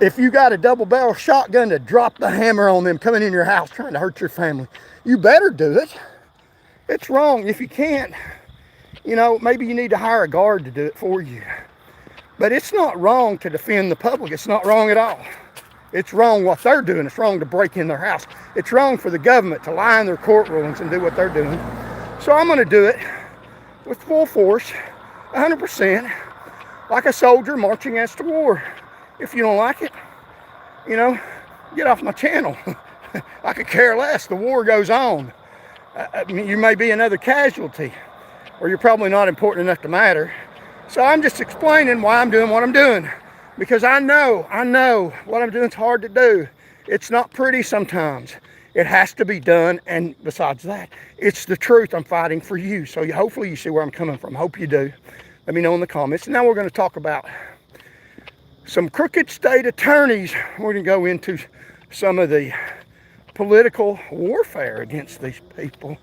if you got a double-barrel shotgun, to drop the hammer on them coming in your house trying to hurt your family. You better do it. It's wrong if you can't. You know, maybe you need to hire a guard to do it for you. But it's not wrong to defend the public. It's not wrong at all. It's wrong what they're doing. It's wrong to break in their house. It's wrong for the government to lie in their court rulings and do what they're doing. So I'm going to do it with full force, 100%, like a soldier marching as to war. If you don't like it, you know, get off my channel. I could care less. The war goes on. You may be another casualty, or you're probably not important enough to matter. So I'm just explaining why I'm doing what I'm doing. Because I know what I'm doing is hard to do. It's not pretty sometimes. It has to be done, and besides that, it's the truth. I'm fighting for you. So hopefully you see where I'm coming from. Hope you do. Let me know in the comments. Now we're going to talk about some crooked state attorneys. We're going to go into some of the political warfare against these people.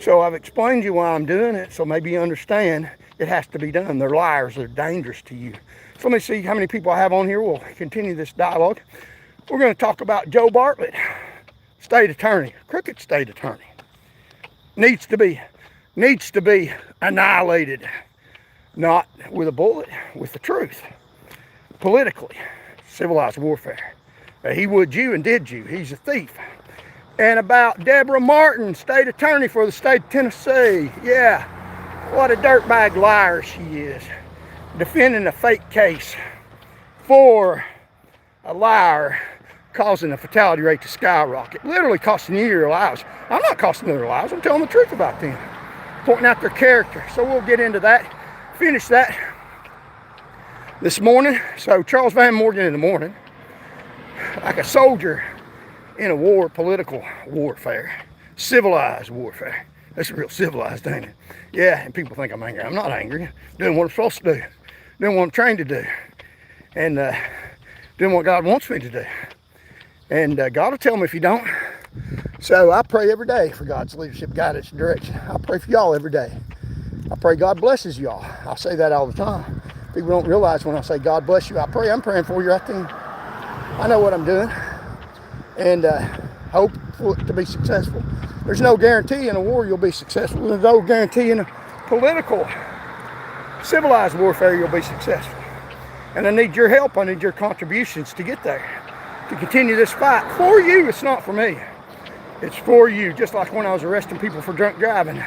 So I've explained to you why I'm doing it, so maybe you understand it has to be done. They're liars. They're dangerous to you. So let me see how many people I have on here. We'll continue this dialogue. We're going to talk about Joe Bartlett, state attorney, crooked state attorney. Needs to be annihilated, not with a bullet, with the truth. Politically, civilized warfare. He would you and did you. He's a thief. And about Deborah Martin, state attorney for the state of Tennessee. Yeah, what a dirtbag liar she is. Defending a fake case for a liar, causing the fatality rate to skyrocket. Literally costing you your lives. I'm not costing their lives. I'm telling the truth about them. Pointing out their character. So we'll get into that. Finish that this morning. So Charles Van Morgan in the morning, like a soldier in a war, political warfare, civilized warfare. That's real civilized, ain't it? Yeah, and people think I'm angry. I'm not angry. Doing what I'm supposed to do. Doing what I'm trained to do. And doing what God wants me to do. And God will tell me if you don't. So I pray every day for God's leadership, guidance, and direction. I pray for y'all every day. I pray God blesses y'all. I say that all the time. People don't realize when I say God bless you, I pray. I'm praying for you right there. I know what I'm doing. And hope for it to be successful. There's no guarantee in a war you'll be successful. There's no guarantee in a political, civilized warfare you'll be successful. And I need your help. I need your contributions to get there. To continue this fight. For you, it's not for me. It's for you. Just like when I was arresting people for drunk driving.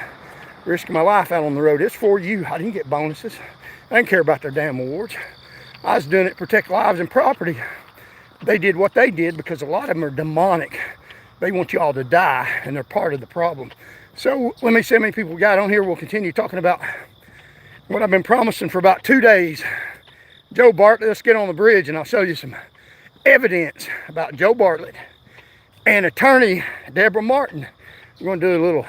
Risking my life out on the road. It's for you. I didn't get bonuses. I didn't care about their damn awards. I was doing it to protect lives and property. They did what they did because a lot of them are demonic. They want you all to die, and they're part of the problem. So let me see how many people we got on here. We'll continue talking about what I've been promising for about 2 days. Joe Bartlett, let's get on the bridge, and I'll show you some evidence about Joe Bartlett and attorney Deborah Martin. We're going to do a little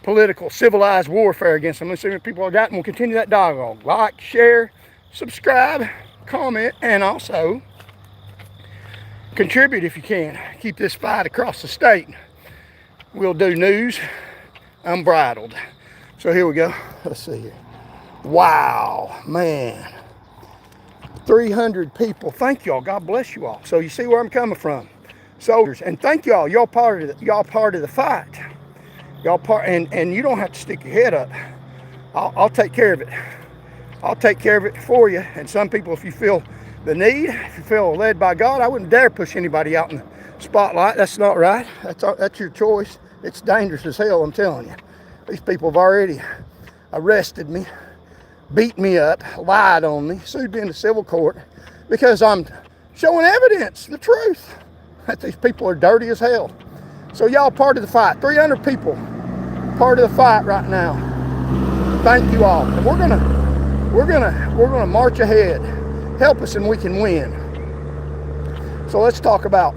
political, civilized warfare against them. Let's see how many people I got, and we'll continue that dialogue. Like, share, subscribe, comment, and also contribute if you can. Keep this fight across the state. We'll do news unbridled. So here we go. Let's see here. Wow, man. 300 people. Thank y'all. God bless you all. So you see where I'm coming from. Soldiers. And thank y'all. Y'all part of the fight. Y'all part, and you don't have to stick your head up. I'll take care of it. I'll take care of it for you. And some people, if you feel the need, if you feel led by God, I wouldn't dare push anybody out in the spotlight. That's not right. That's your choice. It's dangerous as hell, I'm telling you. These people have already arrested me, beat me up, lied on me, sued me into civil court because I'm showing evidence, the truth, that these people are dirty as hell. So y'all part of the fight. 300 people part of the fight right now. Thank you all. And we're gonna march ahead. Help us and we can win. So let's talk about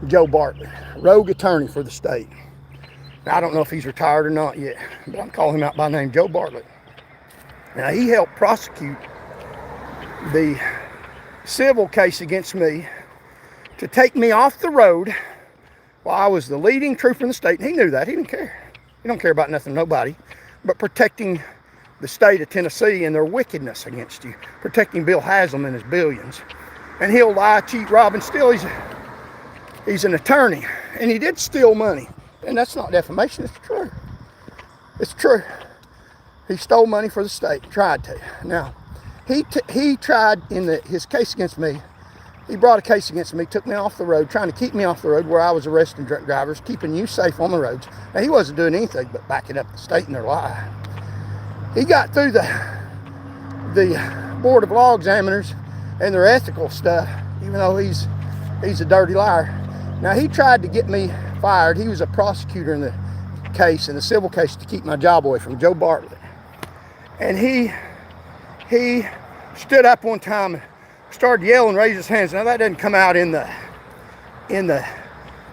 Joe Bartlett, rogue attorney for the state. Now, I don't know if he's retired or not yet, but I'm calling him out by name, Joe Bartlett. Now, he helped prosecute the civil case against me to take me off the road while I was the leading trooper in the state. And he knew that. He didn't care. He don't care about nothing, nobody, but protecting the state of Tennessee and their wickedness against you. Protecting Bill Haslam and his billions. And he'll lie, cheat, rob, and steal. He's an attorney. And he did steal money. And that's not defamation, it's true. It's true. He stole money for the state, tried to. Now, he tried in his case against me. He brought a case against me, took me off the road, trying to keep me off the road where I was arresting drunk drivers, keeping you safe on the roads. Now, he wasn't doing anything but backing up the state and their lie. He got through the Board of Law Examiners and their ethical stuff, even though he's a dirty liar. Now, he tried to get me fired. He was a prosecutor in the case, in the civil case, to keep my job away from Joe Bartlett. And he he stood up one time and started yelling, raised his hands. Now that doesn't come out in the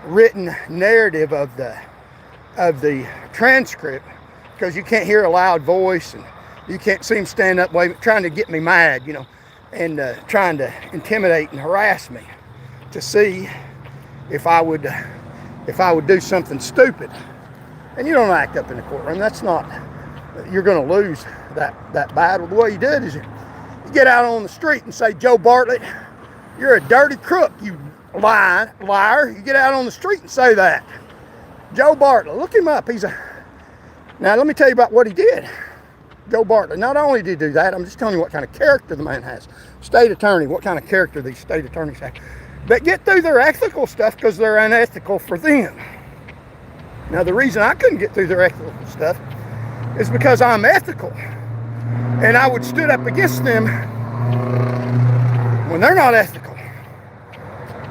written narrative of the transcript, because you can't hear a loud voice and you can't see him stand up trying to get me mad, and trying to intimidate and harass me to see if I would do something stupid. And you don't act up in the courtroom. That's not, you're going to lose that battle. The way you do it is you get out on the street and say, Joe Bartlett, you're a dirty crook, you liar. You get out on the street and say that. Joe Bartlett, look him up. Now let me tell you about what he did. Joe Bartlett, not only did he do that, I'm just telling you what kind of character the man has. State attorney, what kind of character these state attorneys have. That get through their ethical stuff because they're unethical for them. Now the reason I couldn't get through their ethical stuff is because I'm ethical. And I would stood up against them when they're not ethical.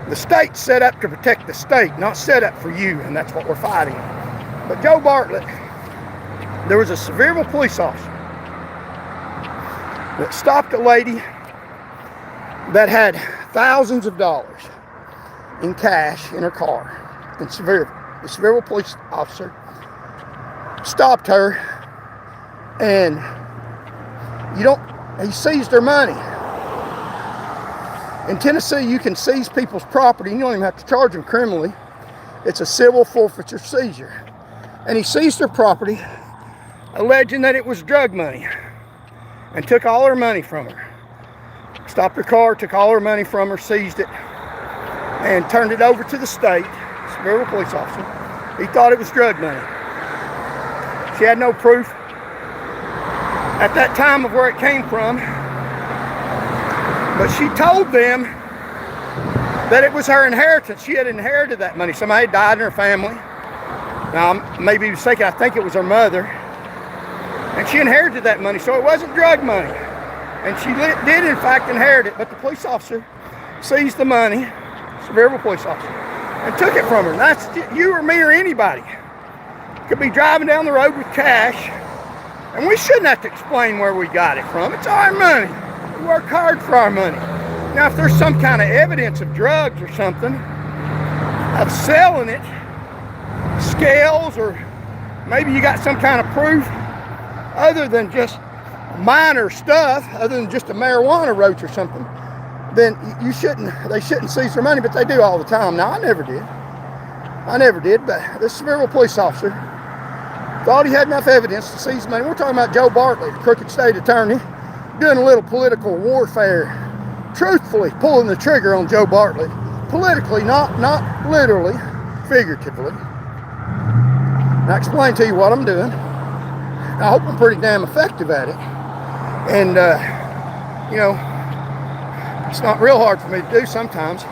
The state's set up to protect the state, not set up for you, and that's what we're fighting. But Joe Bartlett, there was a Sevierville police officer that stopped a lady that had thousands of dollars in cash in her car in Sevierville. The Sevierville police officer stopped her, and he seized her money. In Tennessee, you can seize people's property and you don't even have to charge them criminally. It's a civil forfeiture seizure. And he seized her property, alleging that it was drug money, and took all her money from her. Stopped her car, took all her money from her, seized it, and turned it over to the state, Sevierville police officer. He thought it was drug money. She had no proof at that time of where it came from, but she told them that it was her inheritance. She had inherited that money. Somebody died in her family. Now, I may be mistaken, I think it was her mother. And she inherited that money, so it wasn't drug money. And she did, in fact, inherit it, but the police officer seized the money, Sevierville police officer, and took it from her. And that's you or me or anybody. Could be driving down the road with cash, and we shouldn't have to explain where we got it from. It's our money. We work hard for our money. Now, if there's some kind of evidence of drugs or something, of selling it, scales, or maybe you got some kind of proof other than just minor stuff, other than just a marijuana roach or something, then they shouldn't seize their money, but they do all the time. Now, I never did, but this Sevierville police officer thought he had enough evidence to seize money. We're talking about Joe Bartlett, crooked state attorney, doing a little political warfare, truthfully pulling the trigger on Joe Bartlett, politically, not literally, figuratively. And I explain to you what I'm doing. I hope I'm pretty damn effective at it. And, it's not real hard for me to do sometimes.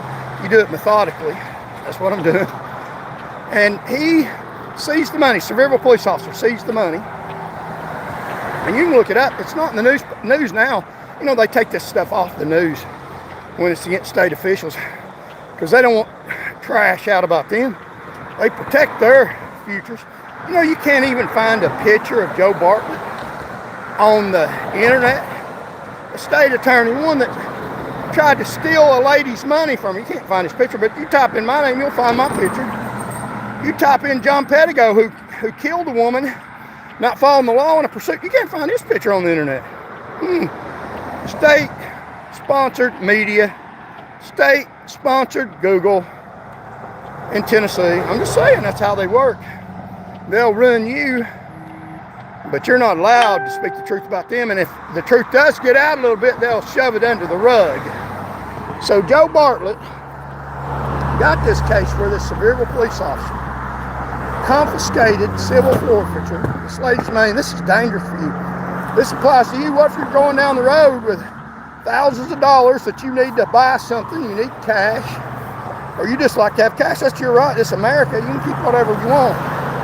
You do it methodically. That's what I'm doing. And he seized the money. Sevierville police officer seized the money. And you can look it up. It's not in the news now. They take this stuff off the news when it's against state officials because they don't want trash out about them. They protect their futures. You can't even find a picture of Joe Bartlett on the internet. A state attorney, one that tried to steal a lady's money from me. You can't find his picture, but you type in my name, you'll find my picture. You type in John Pettigo, who killed a woman, not following the law in a pursuit. You can't find his picture on the internet. State-sponsored media, state-sponsored Google in Tennessee. I'm just saying, that's how they work. They'll ruin you, but you're not allowed to speak the truth about them. And if the truth does get out a little bit, they'll shove it under the rug. So Joe Bartlett got this case where this Sevierville police officer confiscated civil forfeiture. This lady's money. This is dangerous for you. This applies to you. What if you're going down the road with thousands of dollars that you need to buy something, you need cash, or you just like to have cash? That's your right. It's America. You can keep whatever you want.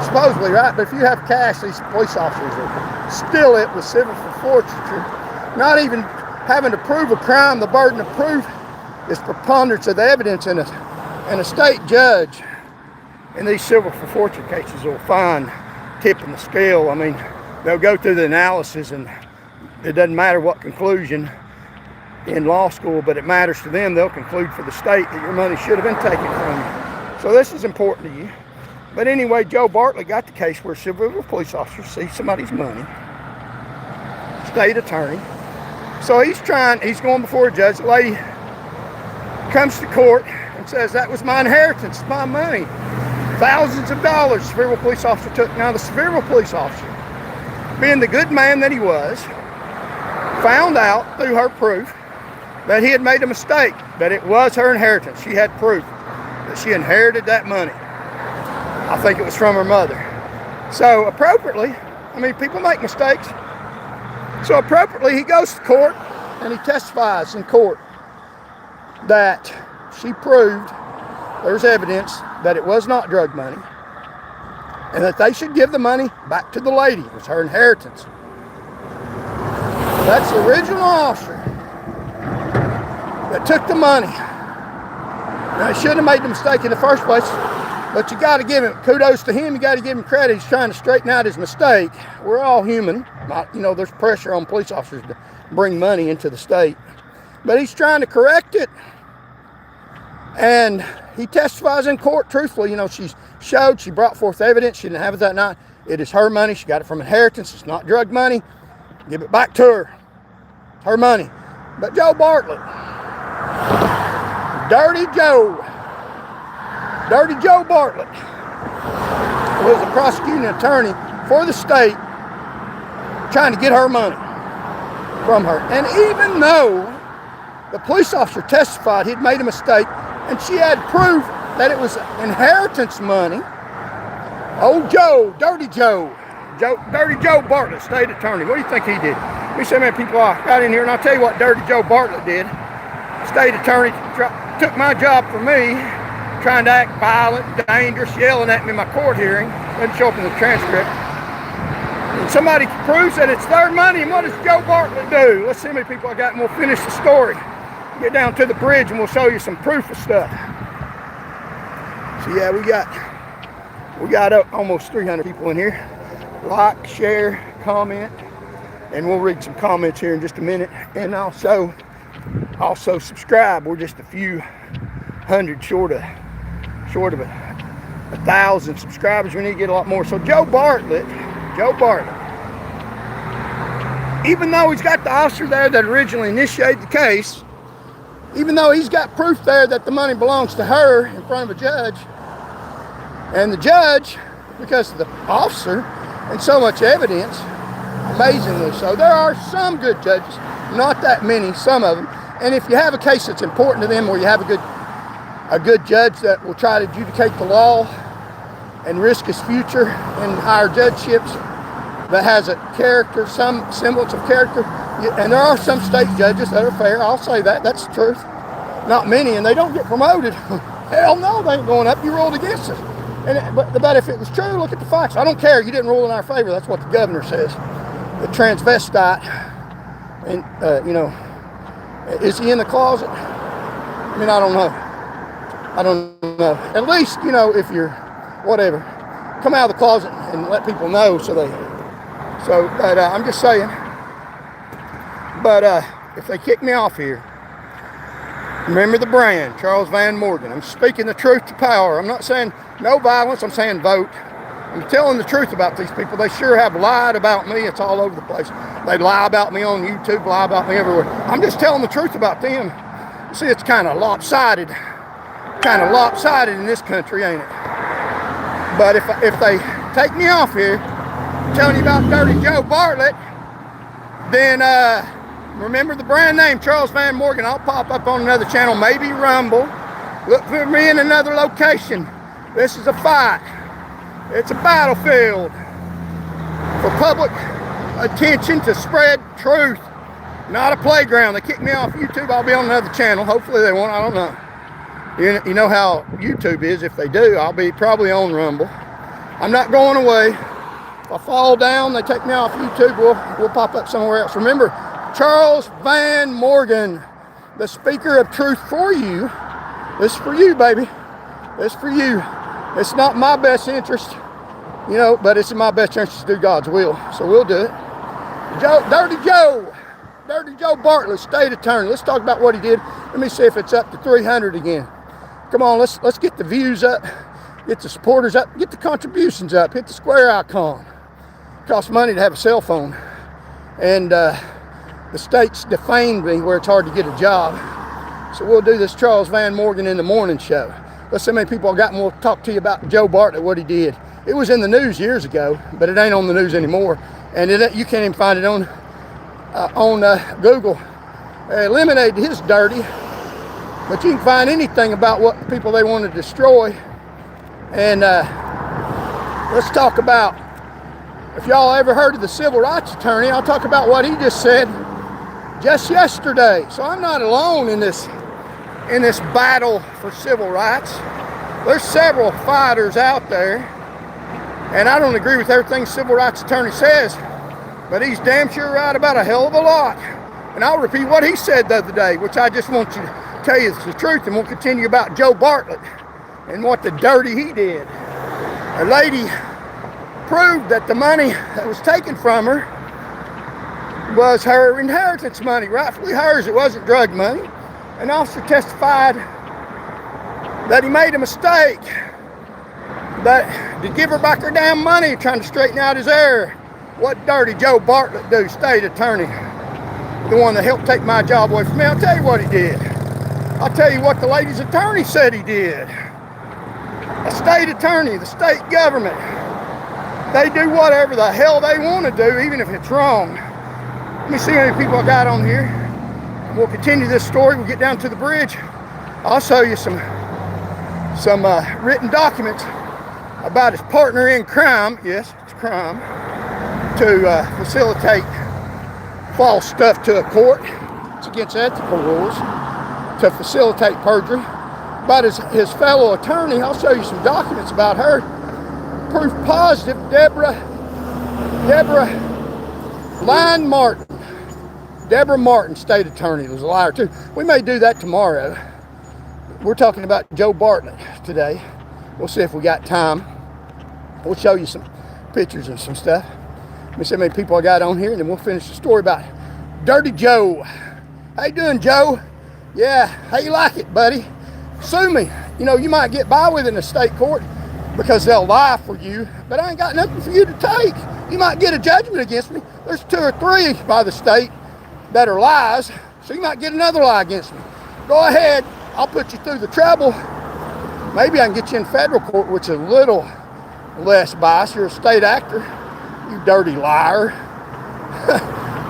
Supposedly, right? But if you have cash, these police officers will steal it with civil forfeiture. Not even having to prove a crime. The burden of proof is preponderance of the evidence, and a state judge in these civil forfeiture cases will find tip in the scale. I mean, they'll go through the analysis, and it doesn't matter what conclusion in law school, but it matters to them. They'll conclude for the state that your money should have been taken from you. So this is important to you. But anyway, Joe Bartlett got the case where civil police officers see somebody's money, state attorney. So he's going before a judge. The lady comes to court and says, that was my inheritance, my money. Thousands of dollars the civil police officer took. Now the civil police officer, being the good man that he was, found out through her proof that he had made a mistake, that it was her inheritance. She had proof that she inherited that money. I think it was from her mother. So appropriately, I mean, people make mistakes. So appropriately, he goes to court and he testifies in court that she proved there's evidence that it was not drug money and that they should give the money back to the lady. It was her inheritance. That's the original officer that took the money. Now, he shouldn't have made the mistake in the first place, but you got to give him kudos to him. You got to give him credit. He's trying to straighten out his mistake. We're all human. There's pressure on police officers to bring money into the state, but he's trying to correct it. And he testifies in court truthfully. She brought forth evidence. She didn't have it that night. It is her money. She got it from inheritance. It's not drug money. Give it back to her. It's her money. But Joe Bartlett, Dirty Joe Bartlett, was a prosecuting attorney for the state trying to get her money from her. And even though the police officer testified he'd made a mistake and she had proof that it was inheritance money, old Joe, Dirty Joe Bartlett, state attorney, what do you think he did? We say, man, people got in here, and I'll tell you what Dirty Joe Bartlett did. State attorney took my job for me, trying to act violent, dangerous, yelling at me in my court hearing. Doesn't show up in the transcript. And somebody proves that it's their money, and what does Joe Bartlett do? Let's see how many people I got, and we'll finish the story. Get down to the bridge, and we'll show you some proof of stuff. So yeah, we got almost 300 people in here. Like, share, comment, and we'll read some comments here in just a minute. And also subscribe. We're just a few hundred short of 1,000 subscribers. We need to get a lot more. So Joe Bartlett, even though he's got the officer there that originally initiated the case, even though he's got proof there that the money belongs to her in front of a judge, and the judge, because of the officer and so much evidence, amazingly so, there are some good judges, not that many, some of them. And if you have a case that's important to them, where you have a good judge that will try to adjudicate the law and risk his future in higher judgeships, that has a character, some semblance of character, and there are some state judges that are fair, I'll say that, that's the truth. Not many, and they don't get promoted. Hell no, they ain't going up, you ruled against us. But if it was true, look at the facts. I don't care, you didn't rule in our favor, that's what the governor says. The transvestite, and is he in the closet? I mean, I don't know. At least, if you're, whatever, come out of the closet and let people know but I'm just saying. But if they kick me off here, remember the brand, Charles Van Morgan. I'm speaking the truth to power. I'm not saying no violence, I'm saying vote. I'm telling the truth about these people. They sure have lied about me. It's all over the place. They lie about me on YouTube, lie about me everywhere. I'm just telling the truth about them. See, it's kind of lopsided in this country, ain't it? But if they take me off here, telling you about Dirty Joe Bartlett, then remember the brand name, Charles Van Morgan. I'll pop up on another channel, maybe Rumble. Look for me in another location. This is a fight. It's a battlefield for public attention to spread truth, not a playground. They kick me off YouTube, I'll be on another channel. Hopefully they won't, I don't know. You know how YouTube is. If they do, I'll be probably on Rumble. I'm not going away. If I fall down, they take me off YouTube, we'll pop up somewhere else. Remember, Charles Van Morgan, the speaker of truth for you. This is for you, baby. This is for you. It's not my best interest, but it's in my best interest to do God's will. So we'll do it. Dirty Joe Bartlett, state attorney. Let's talk about what he did. Let me see if it's up to 300 again. Come on, let's get the views up, get the supporters up, get the contributions up, hit the square icon. It costs money to have a cell phone. And the state's defamed me where it's hard to get a job. So we'll do this Charles Van Morgan in the morning show. Let's see how many people I got, and we'll talk to you about Joe Bartlett, what he did. It was in the news years ago, but it ain't on the news anymore. And you can't even find it on Google. They eliminated his dirty, but you can find anything about what the people they want to destroy. And let's talk about, if y'all ever heard of the civil rights attorney, I'll talk about what he just said just yesterday. So I'm not alone in this battle for civil rights. There's several fighters out there, and I don't agree with everything civil rights attorney says, but he's damn sure right about a hell of a lot. And I'll repeat what he said the other day, which I just want you to tell you the truth, and we'll continue about Joe Bartlett and what the dirty he did. A lady proved that the money that was taken from her was her inheritance money, rightfully hers. It wasn't drug money. An officer testified that he made a mistake, that to give her back her damn money, trying to straighten out his error. What dirty Joe Bartlett do, state attorney, the one that helped take my job away from me? I'll tell you what he did. I'll tell you what the lady's attorney said he did. A state attorney, the state government, they do whatever the hell they want to do, even if it's wrong. Let me see how many people I got on here. We'll continue this story. We'll get down to the bridge. I'll show you some written documents about his partner in crime. Yes, it's crime. To facilitate false stuff to a court. It's against ethical rules. To facilitate perjury. About his fellow attorney, I'll show you some documents about her. Proof positive, Deborah Martin. Deborah Martin, state attorney, was a liar too. We may do that tomorrow. We're talking about Joe Bartlett today. We'll see if we got time. We'll show you some pictures and some stuff. Let me see how many people I got on here, and then we'll finish the story about Dirty Joe. How you doing, Joe? Yeah, how you like it, buddy? Sue me. You know, you might get by with it in a state court because they'll lie for you, but I ain't got nothing for you to take. You might get a judgment against me. There's 2 or 3 by the state that are lies, so you might get another lie against me. Go ahead, I'll put you through the trouble. Maybe I can get you in federal court, which is a little less biased. You're a state actor, you dirty liar.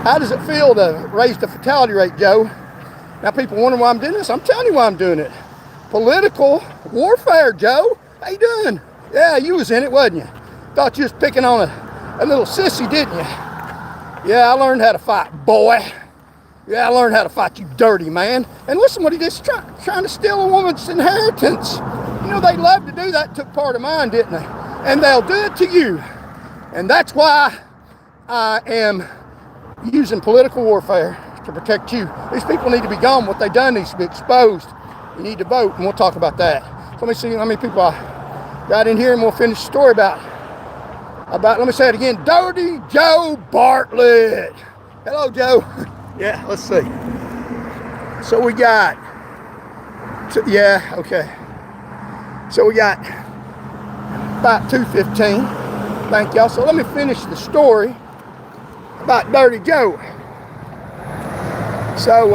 How does it feel to raise the fatality rate, Joe? Now people wonder why I'm doing this. I'm telling you why I'm doing it. Political warfare, Joe. How you doing? Yeah, you was in it, wasn't you? Thought you was picking on a little sissy, didn't you? Yeah, I learned how to fight, boy. Yeah, I learned how to fight, you dirty man. And listen what he did, trying to steal a woman's inheritance. You know, they love to do that, took part of mine, didn't they? And they'll do it to you. And that's why I am using political warfare to protect you. These people need to be gone. What they done needs to be exposed. You need to vote, and we'll talk about that. So let me see how many people I got in here, and we'll finish the story about, let me say it again, Dirty Joe Bartlett. Hello, Joe. Yeah, let's see. So we got, okay. So we got about 2:15. Thank y'all. So let me finish the story about Dirty Joe. So,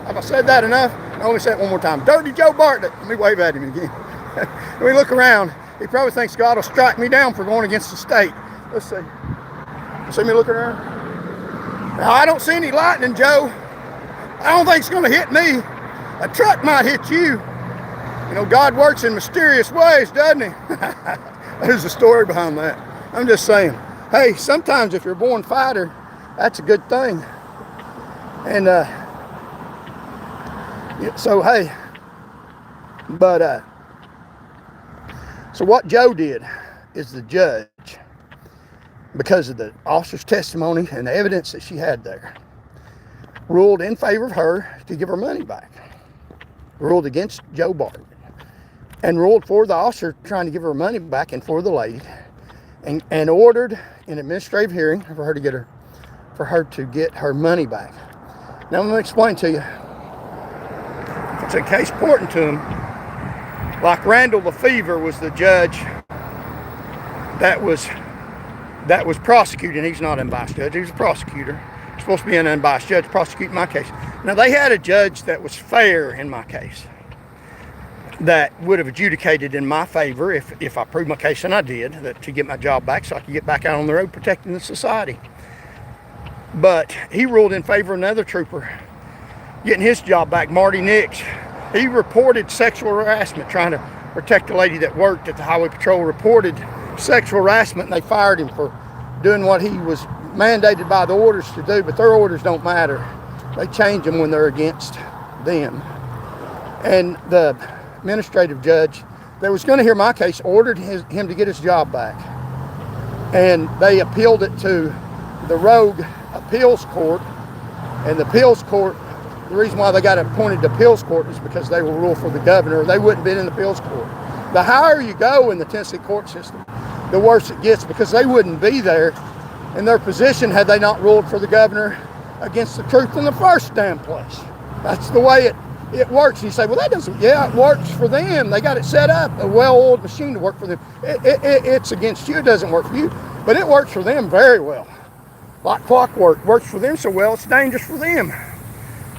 have I said that enough? Let me say it one more time. Dirty Joe Bartlett. Let me wave at him again. Let me look around. He probably thinks God will strike me down for going against the state. Let's see. You see me looking around? Now, I don't see any lightning, Joe. I don't think it's going to hit me. A truck might hit you. You know, God works in mysterious ways, doesn't he? There's a story behind that. I'm just saying. Hey, sometimes if you're a born fighter, that's a good thing. And, so, hey, but, so what Joe did is the judge, because of the officer's testimony and the evidence that she had there, ruled in favor of her to give her money back. Ruled against Joe Bartlett. And ruled for the officer trying to give her money back and for the lady. And ordered an administrative hearing for for her to get her money back. Now, let me explain to you. It's a case important to him. Like Randall Lefevre was the judge that was prosecuting. He's not an unbiased judge. He was a prosecutor. He's supposed to be an unbiased judge prosecuting my case. Now, they had a judge that was fair in my case, that would have adjudicated in my favor if I proved my case, and I did, that to get my job back so I could get back out on the road protecting the society. But he ruled in favor of another trooper getting his job back, Marty Nix. He reported sexual harassment, trying to protect a lady that worked at the Highway Patrol, reported sexual harassment, and they fired him for doing what he was mandated by the orders to do, but their orders don't matter. They change them when they're against them. And the administrative judge that was going to hear my case ordered him to get his job back. And they appealed it to the rogue appeals court, and the appeals court, the reason why they got appointed to appeals court is because they will rule for the governor. They wouldn't have been in the appeals court. The higher you go in the Tennessee court system, the worse it gets, because they wouldn't be there in their position had they not ruled for the governor against the truth in the first damn place. That's the way it works. You say, well, that doesn't, yeah, it works for them. They got it set up, a well-oiled machine to work for them. It's against you, it doesn't work for you, but it works for them very well. Like clockwork, works for them so well, it's dangerous for them.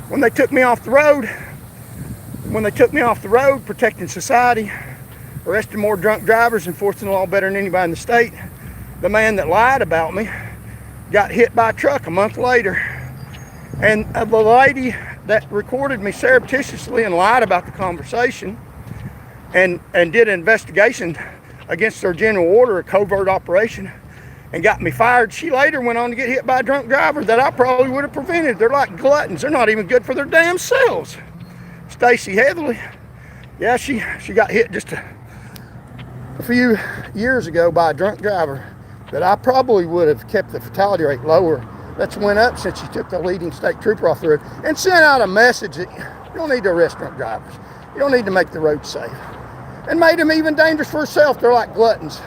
When they took me off the road, protecting society, arresting more drunk drivers, enforcing the law better than anybody in the state, the man that lied about me got hit by a truck a month later. And the lady that recorded me surreptitiously and lied about the conversation and did an investigation against their general order, a covert operation, and got me fired. She later went on to get hit by a drunk driver that I probably would have prevented. They're like gluttons. They're not even good for their damn selves. Stacy Heatherly, yeah, she got hit just a few years ago by a drunk driver that I probably would have kept the fatality rate lower. That's went up since she took the leading state trooper off the road and sent out a message that you don't need to arrest drunk drivers. You don't need to make the road safe. And made them even dangerous for herself. They're like gluttons.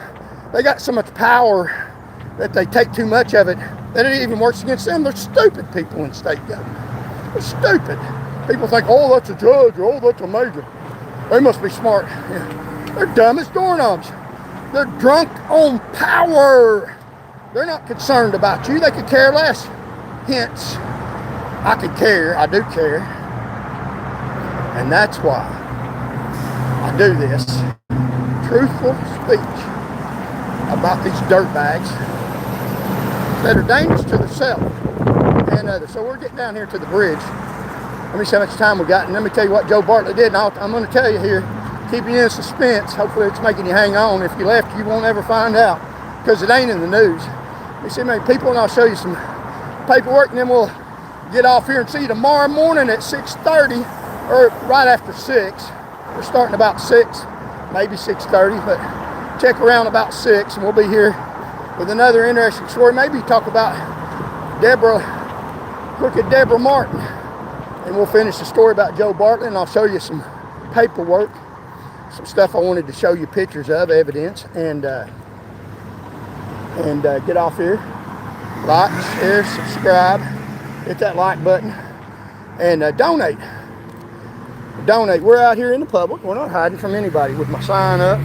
They got so much power that they take too much of it that it even works against them. They're stupid people in state government. They're stupid. People think, oh, that's a judge, or oh, that's a major. They must be smart. Yeah. They're dumb as doorknobs. They're drunk on power. They're not concerned about you. They could care less. Hence, I could care. I do care. And that's why I do this. Truthful speech about these dirtbags that are dangerous to themselves and others. So we're getting down here to the bridge. Let me see how much time we got, and let me tell you what Joe Bartlett did. And I'm going to tell you here, keeping you in suspense. Hopefully it's making you hang on. If you left, you won't ever find out, because it ain't in the news. You see many people, and I'll show you some paperwork, and then we'll get off here and see you tomorrow morning at 6:30, or right after 6. We're starting about 6, maybe 6:30, but check around about 6, and we'll be here with another interesting story. Maybe talk about Deborah, crooked Deborah Martin, and we'll finish the story about Joe Bartlett, and I'll show you some paperwork, some stuff I wanted to show you pictures of, evidence, and get off here. Like, share, subscribe, hit that like button, and donate. Donate. We're out here in the public. We're not hiding from anybody with my sign up.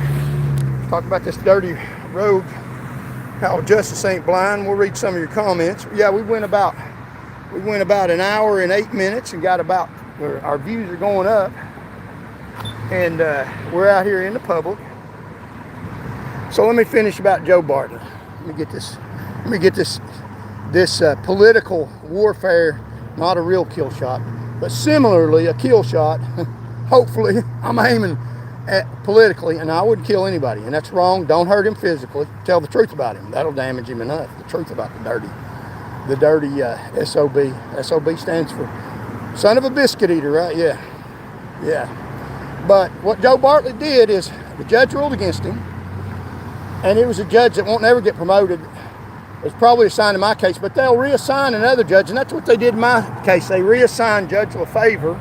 Talk about this dirty road, how justice ain't blind. We'll read some of your comments. Yeah, we went about an hour and 8 minutes and got about, our views are going up. And we're out here in the public. So let me finish about Joe Bartlett. Let me get this political warfare, not a real kill shot, but similarly a kill shot. Hopefully, I'm aiming at politically, and I wouldn't kill anybody, and that's wrong. Don't hurt him physically. Tell the truth about him. That'll damage him enough. The truth about the dirty SOB. SOB stands for son of a biscuit eater, right? Yeah. But what Joe Bartlett did is the judge ruled against him, and it was a judge that won't never get promoted. It's probably assigned in my case, but they'll reassign another judge, and that's what they did in my case. They reassigned Judge Lefevre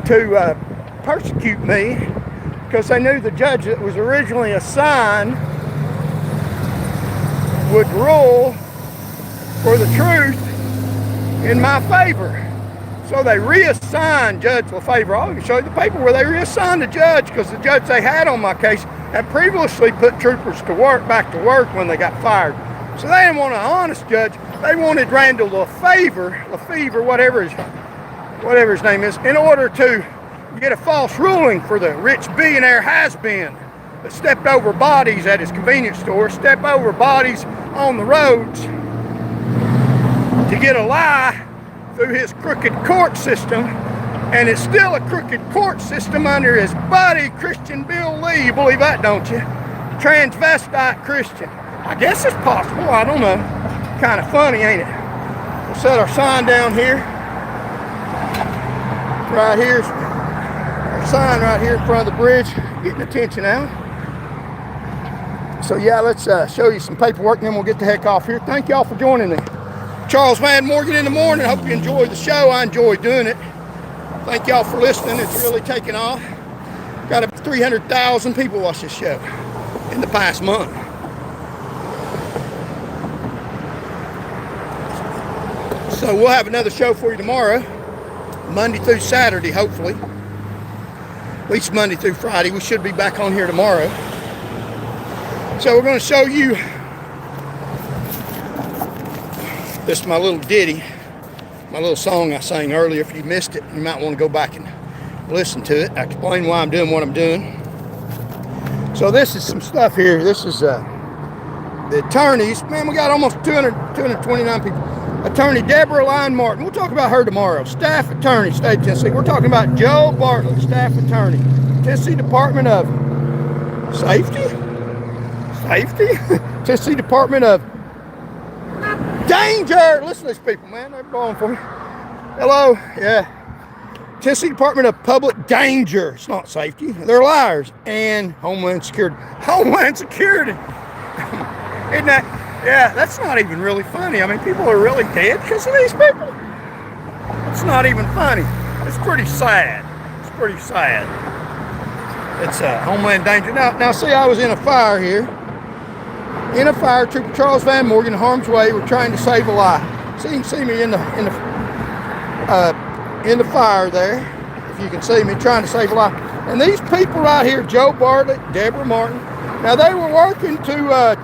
to persecute me, because they knew the judge that was originally assigned would rule for the truth in my favor. So they reassigned Judge LaFavor. I'll show you the paper where they reassigned the judge, because the judge they had on my case had previously put troopers to work, back to work when they got fired. So they didn't want an honest judge. They wanted Randall LaFavor, whatever his name is, in order to get a false ruling for the rich billionaire has-been that stepped over bodies at his convenience store, stepped over bodies on the roads to get a lie through his crooked court system. And it's still a crooked court system under his buddy Christian Bill Lee. You believe that, don't you? Transvestite Christian. I guess it's possible. I don't know. Kind of funny, ain't it? We'll set our sign down here. Right here's our sign right here in front of the bridge, getting attention out. So yeah, let's show you some paperwork, and then we'll get the heck off here. Thank y'all for joining me. Charles Van Morgan in the morning. Hope you enjoy the show. I enjoy doing it. Thank y'all for listening. It's really taken off. Got about 300,000 people watch this show in the past month. So we'll have another show for you tomorrow, Monday through Saturday, hopefully. At least Monday through Friday. We should be back on here tomorrow. So we're going to show you, this is my little ditty, my little song I sang earlier. If you missed it, you might want to go back and listen to it. I explain why I'm doing what I'm doing. So this is some stuff here. This is the attorneys. Man, we got almost 229 people. Attorney Deborah Martin. We'll talk about her tomorrow. Staff attorney, state of Tennessee. We're talking about Joe Bartlett, staff attorney, Tennessee Department of Safety? Tennessee Department of Danger. Listen to these people, man. They're blowing for me. Hello. Yeah. Tennessee Department of Public Danger. It's not safety. They're liars. And Homeland Security. Homeland Security. Isn't that? Yeah, that's not even really funny. I mean, people are really dead because of these people. It's not even funny. It's pretty sad. It's pretty sad. It's Homeland Danger. Now, see, I was in a fire here. In a fire, Trooper Charles Van Morgan, harm's way. We're trying to save a life. So you can see me in the fire there. If you can see me trying to save a life. And these people right here, Joe Bartlett, Deborah Martin. Now they were working to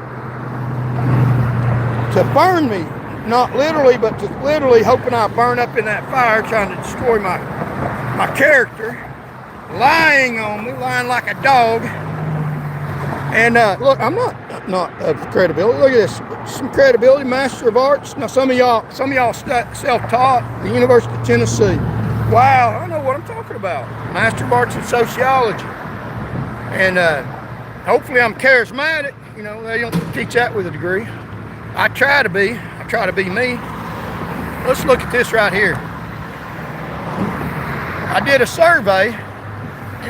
burn me, not literally, but to literally hoping I burn up in that fire, trying to destroy my character, lying on me, lying like a dog. And look, I'm not of credibility. Look at this, some credibility, Master of Arts. Now some of y'all self-taught, the University of Tennessee. Wow, I know what I'm talking about. Master of Arts in Sociology. And hopefully I'm charismatic. You know, they don't teach that with a degree. I try to be me. Let's look at this right here. I did a survey,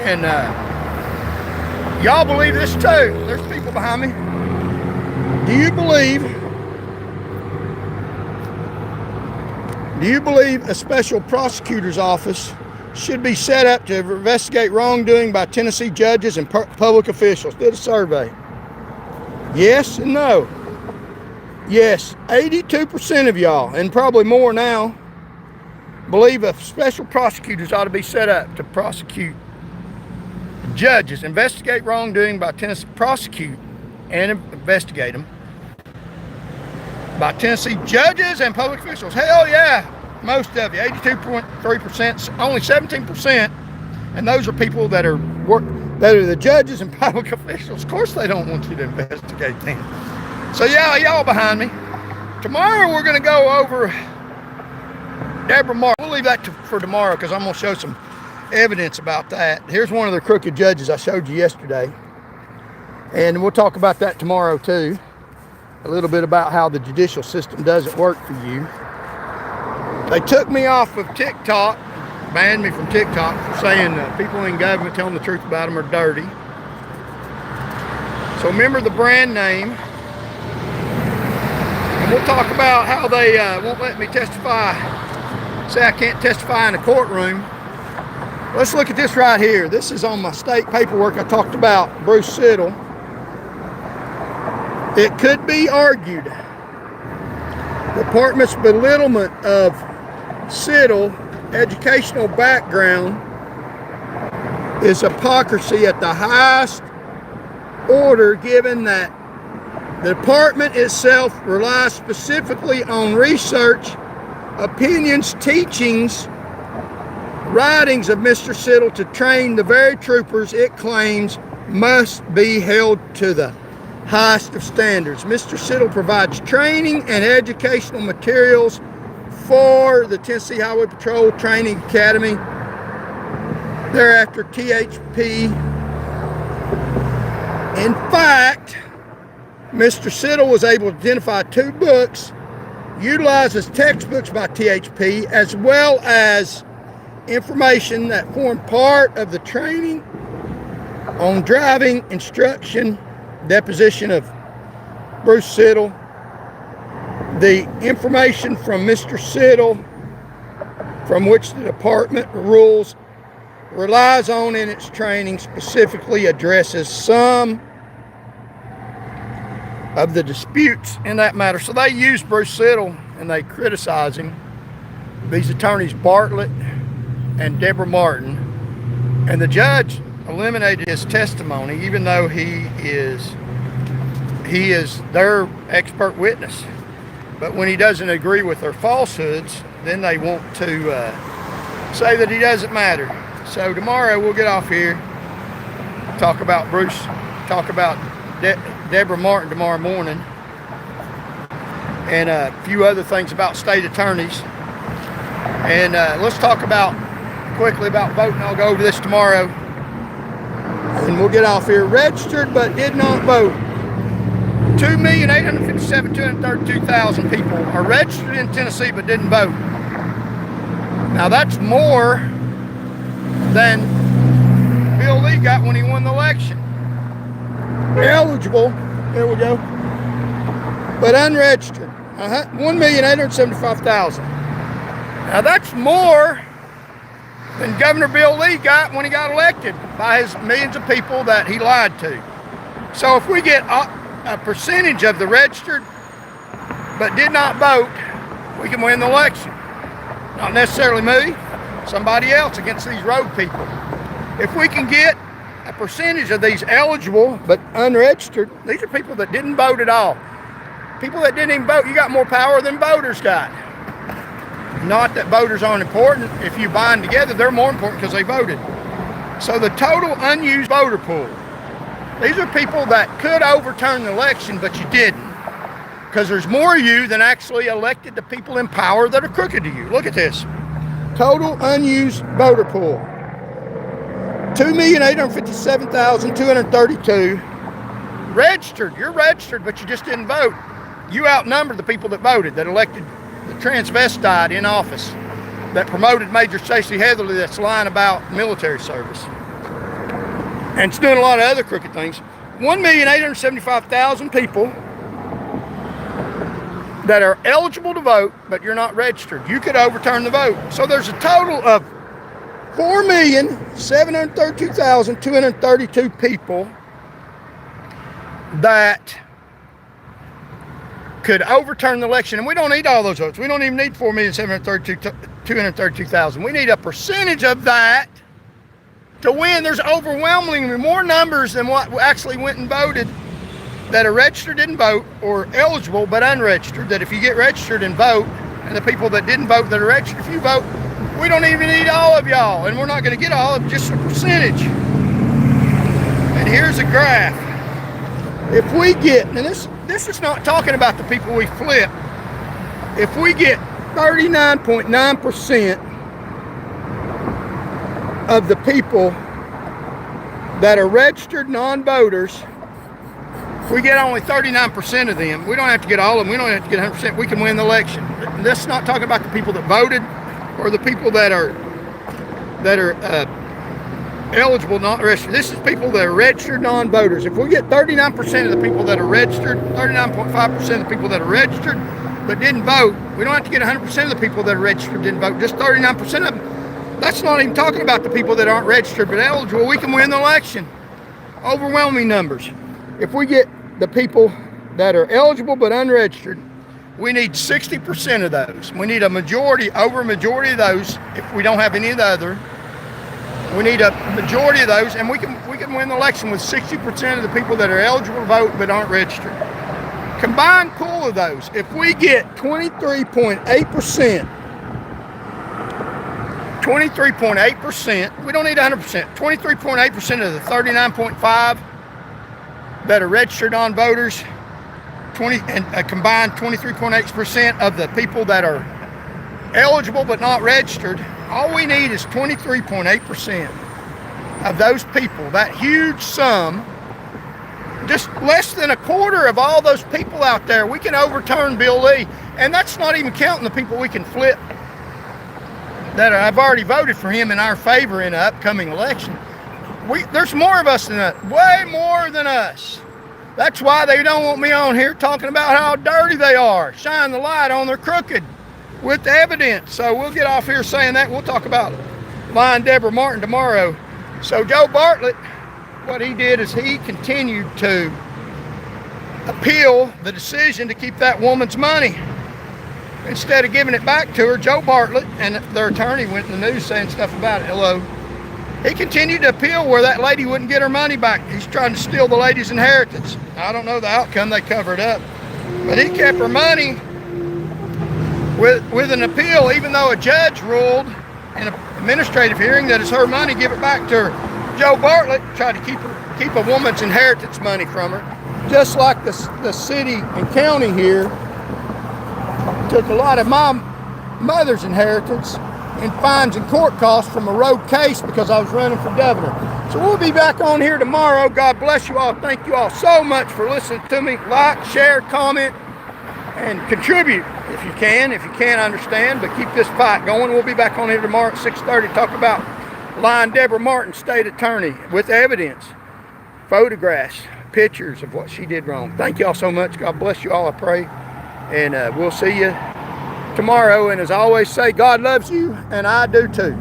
and y'all believe this too. There's people behind me. Do you believe a special prosecutor's office should be set up to investigate wrongdoing by Tennessee judges and public officials? Did a survey. Yes and no. Yes, 82% of y'all, and probably more now, believe a special prosecutors ought to be set up to prosecute judges, investigate wrongdoing by Tennessee, prosecute and investigate them by Tennessee judges and public officials. Hell yeah, most of you, 82.3%, only 17%, and those are people that are the judges and public officials. Of course they don't want you to investigate them. So yeah, y'all behind me. Tomorrow we're going to go over Deborah Martin. We'll leave that for tomorrow because I'm going to show some evidence about that. Here's one of the crooked judges I showed you yesterday. And we'll talk about that tomorrow too. A little bit about how the judicial system doesn't work for you. They took me off of TikTok, banned me from TikTok for saying people in government telling the truth about them are dirty. So remember the brand name. We'll talk about how they won't let me testify. Say I can't testify in a courtroom. Let's look at this right here. This is on my state paperwork. I talked about Bruce Siddle. It could be argued The department's belittlement of Siddle educational background is hypocrisy at the highest order, given that the department itself relies specifically on research, opinions, teachings, writings of Mr. Siddle to train the very troopers it claims must be held to the highest of standards. Mr. Siddle provides training and educational materials for the Tennessee Highway Patrol Training Academy, thereafter THP. In fact, Mr. Siddle was able to identify 2 books utilized as textbooks by THP, as well as information that formed part of the training on driving instruction deposition of Bruce Siddle. The information from Mr. Siddle, from which the department rules relies on in its training, specifically addresses some of the disputes in that matter. So they use Bruce Siddle and they criticize him. These attorneys, Bartlett and Deborah Martin, and the judge eliminated his testimony, even though he is their expert witness. But when he doesn't agree with their falsehoods, then they want to say that he doesn't matter. So tomorrow we'll get off here, talk about Bruce, talk about Deborah Martin tomorrow morning, and a few other things about state attorneys. And let's talk quickly about voting. I'll go over this tomorrow, and we'll get off here. Registered but did not vote. 2,857,232,000 people are registered in Tennessee but didn't vote. Now that's more than Bill Lee got when he won the election. Eligible, there we go, but unregistered, 1,875,000. Now that's more than Governor Bill Lee got when he got elected by his millions of people that he lied to. So if we get a percentage of the registered but did not vote, we can win the election. Not necessarily me, somebody else against these road people. If we can get a percentage of these eligible but unregistered, these are people that didn't vote at all. People that didn't even vote, you got more power than voters got. Not that voters aren't important. If you bind together, they're more important because they voted. So the total unused voter pool, these are people that could overturn the election, but you didn't. Because there's more of you than actually elected the people in power that are crooked to you. Look at this. Total unused voter pool. 2,857,232. Registered. You're registered, but you just didn't vote. You outnumber the people that voted, that elected the transvestite in office, that promoted Major Stacey Heatherly that's lying about military service. And it's doing a lot of other crooked things. 1,875,000 people that are eligible to vote, but you're not registered. You could overturn the vote. So there's a total of 4,732,232 people that could overturn the election. And we don't need all those votes. We don't even need 4,732,232,000. We need a percentage of that to win. There's overwhelmingly more numbers than what actually went and voted that are registered, didn't vote, or eligible but unregistered, that if you get registered and vote, and the people that didn't vote that are registered, if you vote, we don't even need all of y'all, and we're not going to get all of just a percentage. And here's a graph. If we get, and this is not talking about the people we flip, if we get 39.9% of the people that are registered non-voters, we get only 39% of them. We don't have to get all of them. We don't have to get 100%. We can win the election. This is not talking about the people that voted or the people that are eligible, not registered. This is people that are registered non-voters. If we get 39% of the people that are registered, 39.5% of the people that are registered but didn't vote, we don't have to get 100% of the people that are registered didn't vote, just 39% of them. That's not even talking about the people that aren't registered but eligible. We can win the election. Overwhelming numbers. If we get the people that are eligible but unregistered, We need 60% of those. We need a majority, over a majority of those. If we don't have any of the other, we need a majority of those, and we can win the election with 60% of the people that are eligible to vote but aren't registered. Combined pool of those, if we get 23.8%, we don't need 100%, 23.8% of the 39.5 that are registered non-voters, and a combined 23.8% of the people that are eligible but not registered, all we need is 23.8% of those people, that huge sum. Just less than a quarter of all those people out there, we can overturn Bill Lee. And that's not even counting the people we can flip that have already voted for him in our favor in an upcoming election. There's more of us than that, way more than us. That's why they don't want me on here talking about how dirty they are. Shine the light on their crooked with the evidence. So we'll get off here saying that. We'll talk about lying Deborah Martin tomorrow. So Joe Bartlett, what he did is he continued to appeal the decision to keep that woman's money. Instead of giving it back to her, Joe Bartlett and their attorney went in the news saying stuff about it. Hello. He continued to appeal where that lady wouldn't get her money back. He's trying to steal the lady's inheritance. I don't know the outcome. They covered up. But he kept her money with an appeal, even though a judge ruled in an administrative hearing that it's her money, give it back to her. Joe Bartlett tried to keep a woman's inheritance money from her. Just like the city and county here took a lot of my mother's inheritance in fines and court costs from a road case because I was running for governor. So we'll be back on here tomorrow. God bless you all. Thank you all so much for listening to me. Like, share, comment, and contribute if you can. If you can't, understand, but keep this fight going. We'll be back on here tomorrow at 6:30 to talk about lying Deborah Martin, state attorney, with evidence, photographs, pictures of what she did wrong. Thank you all so much. God bless you all, I pray. And we'll see you tomorrow. And as I always say, God loves you, and I do too.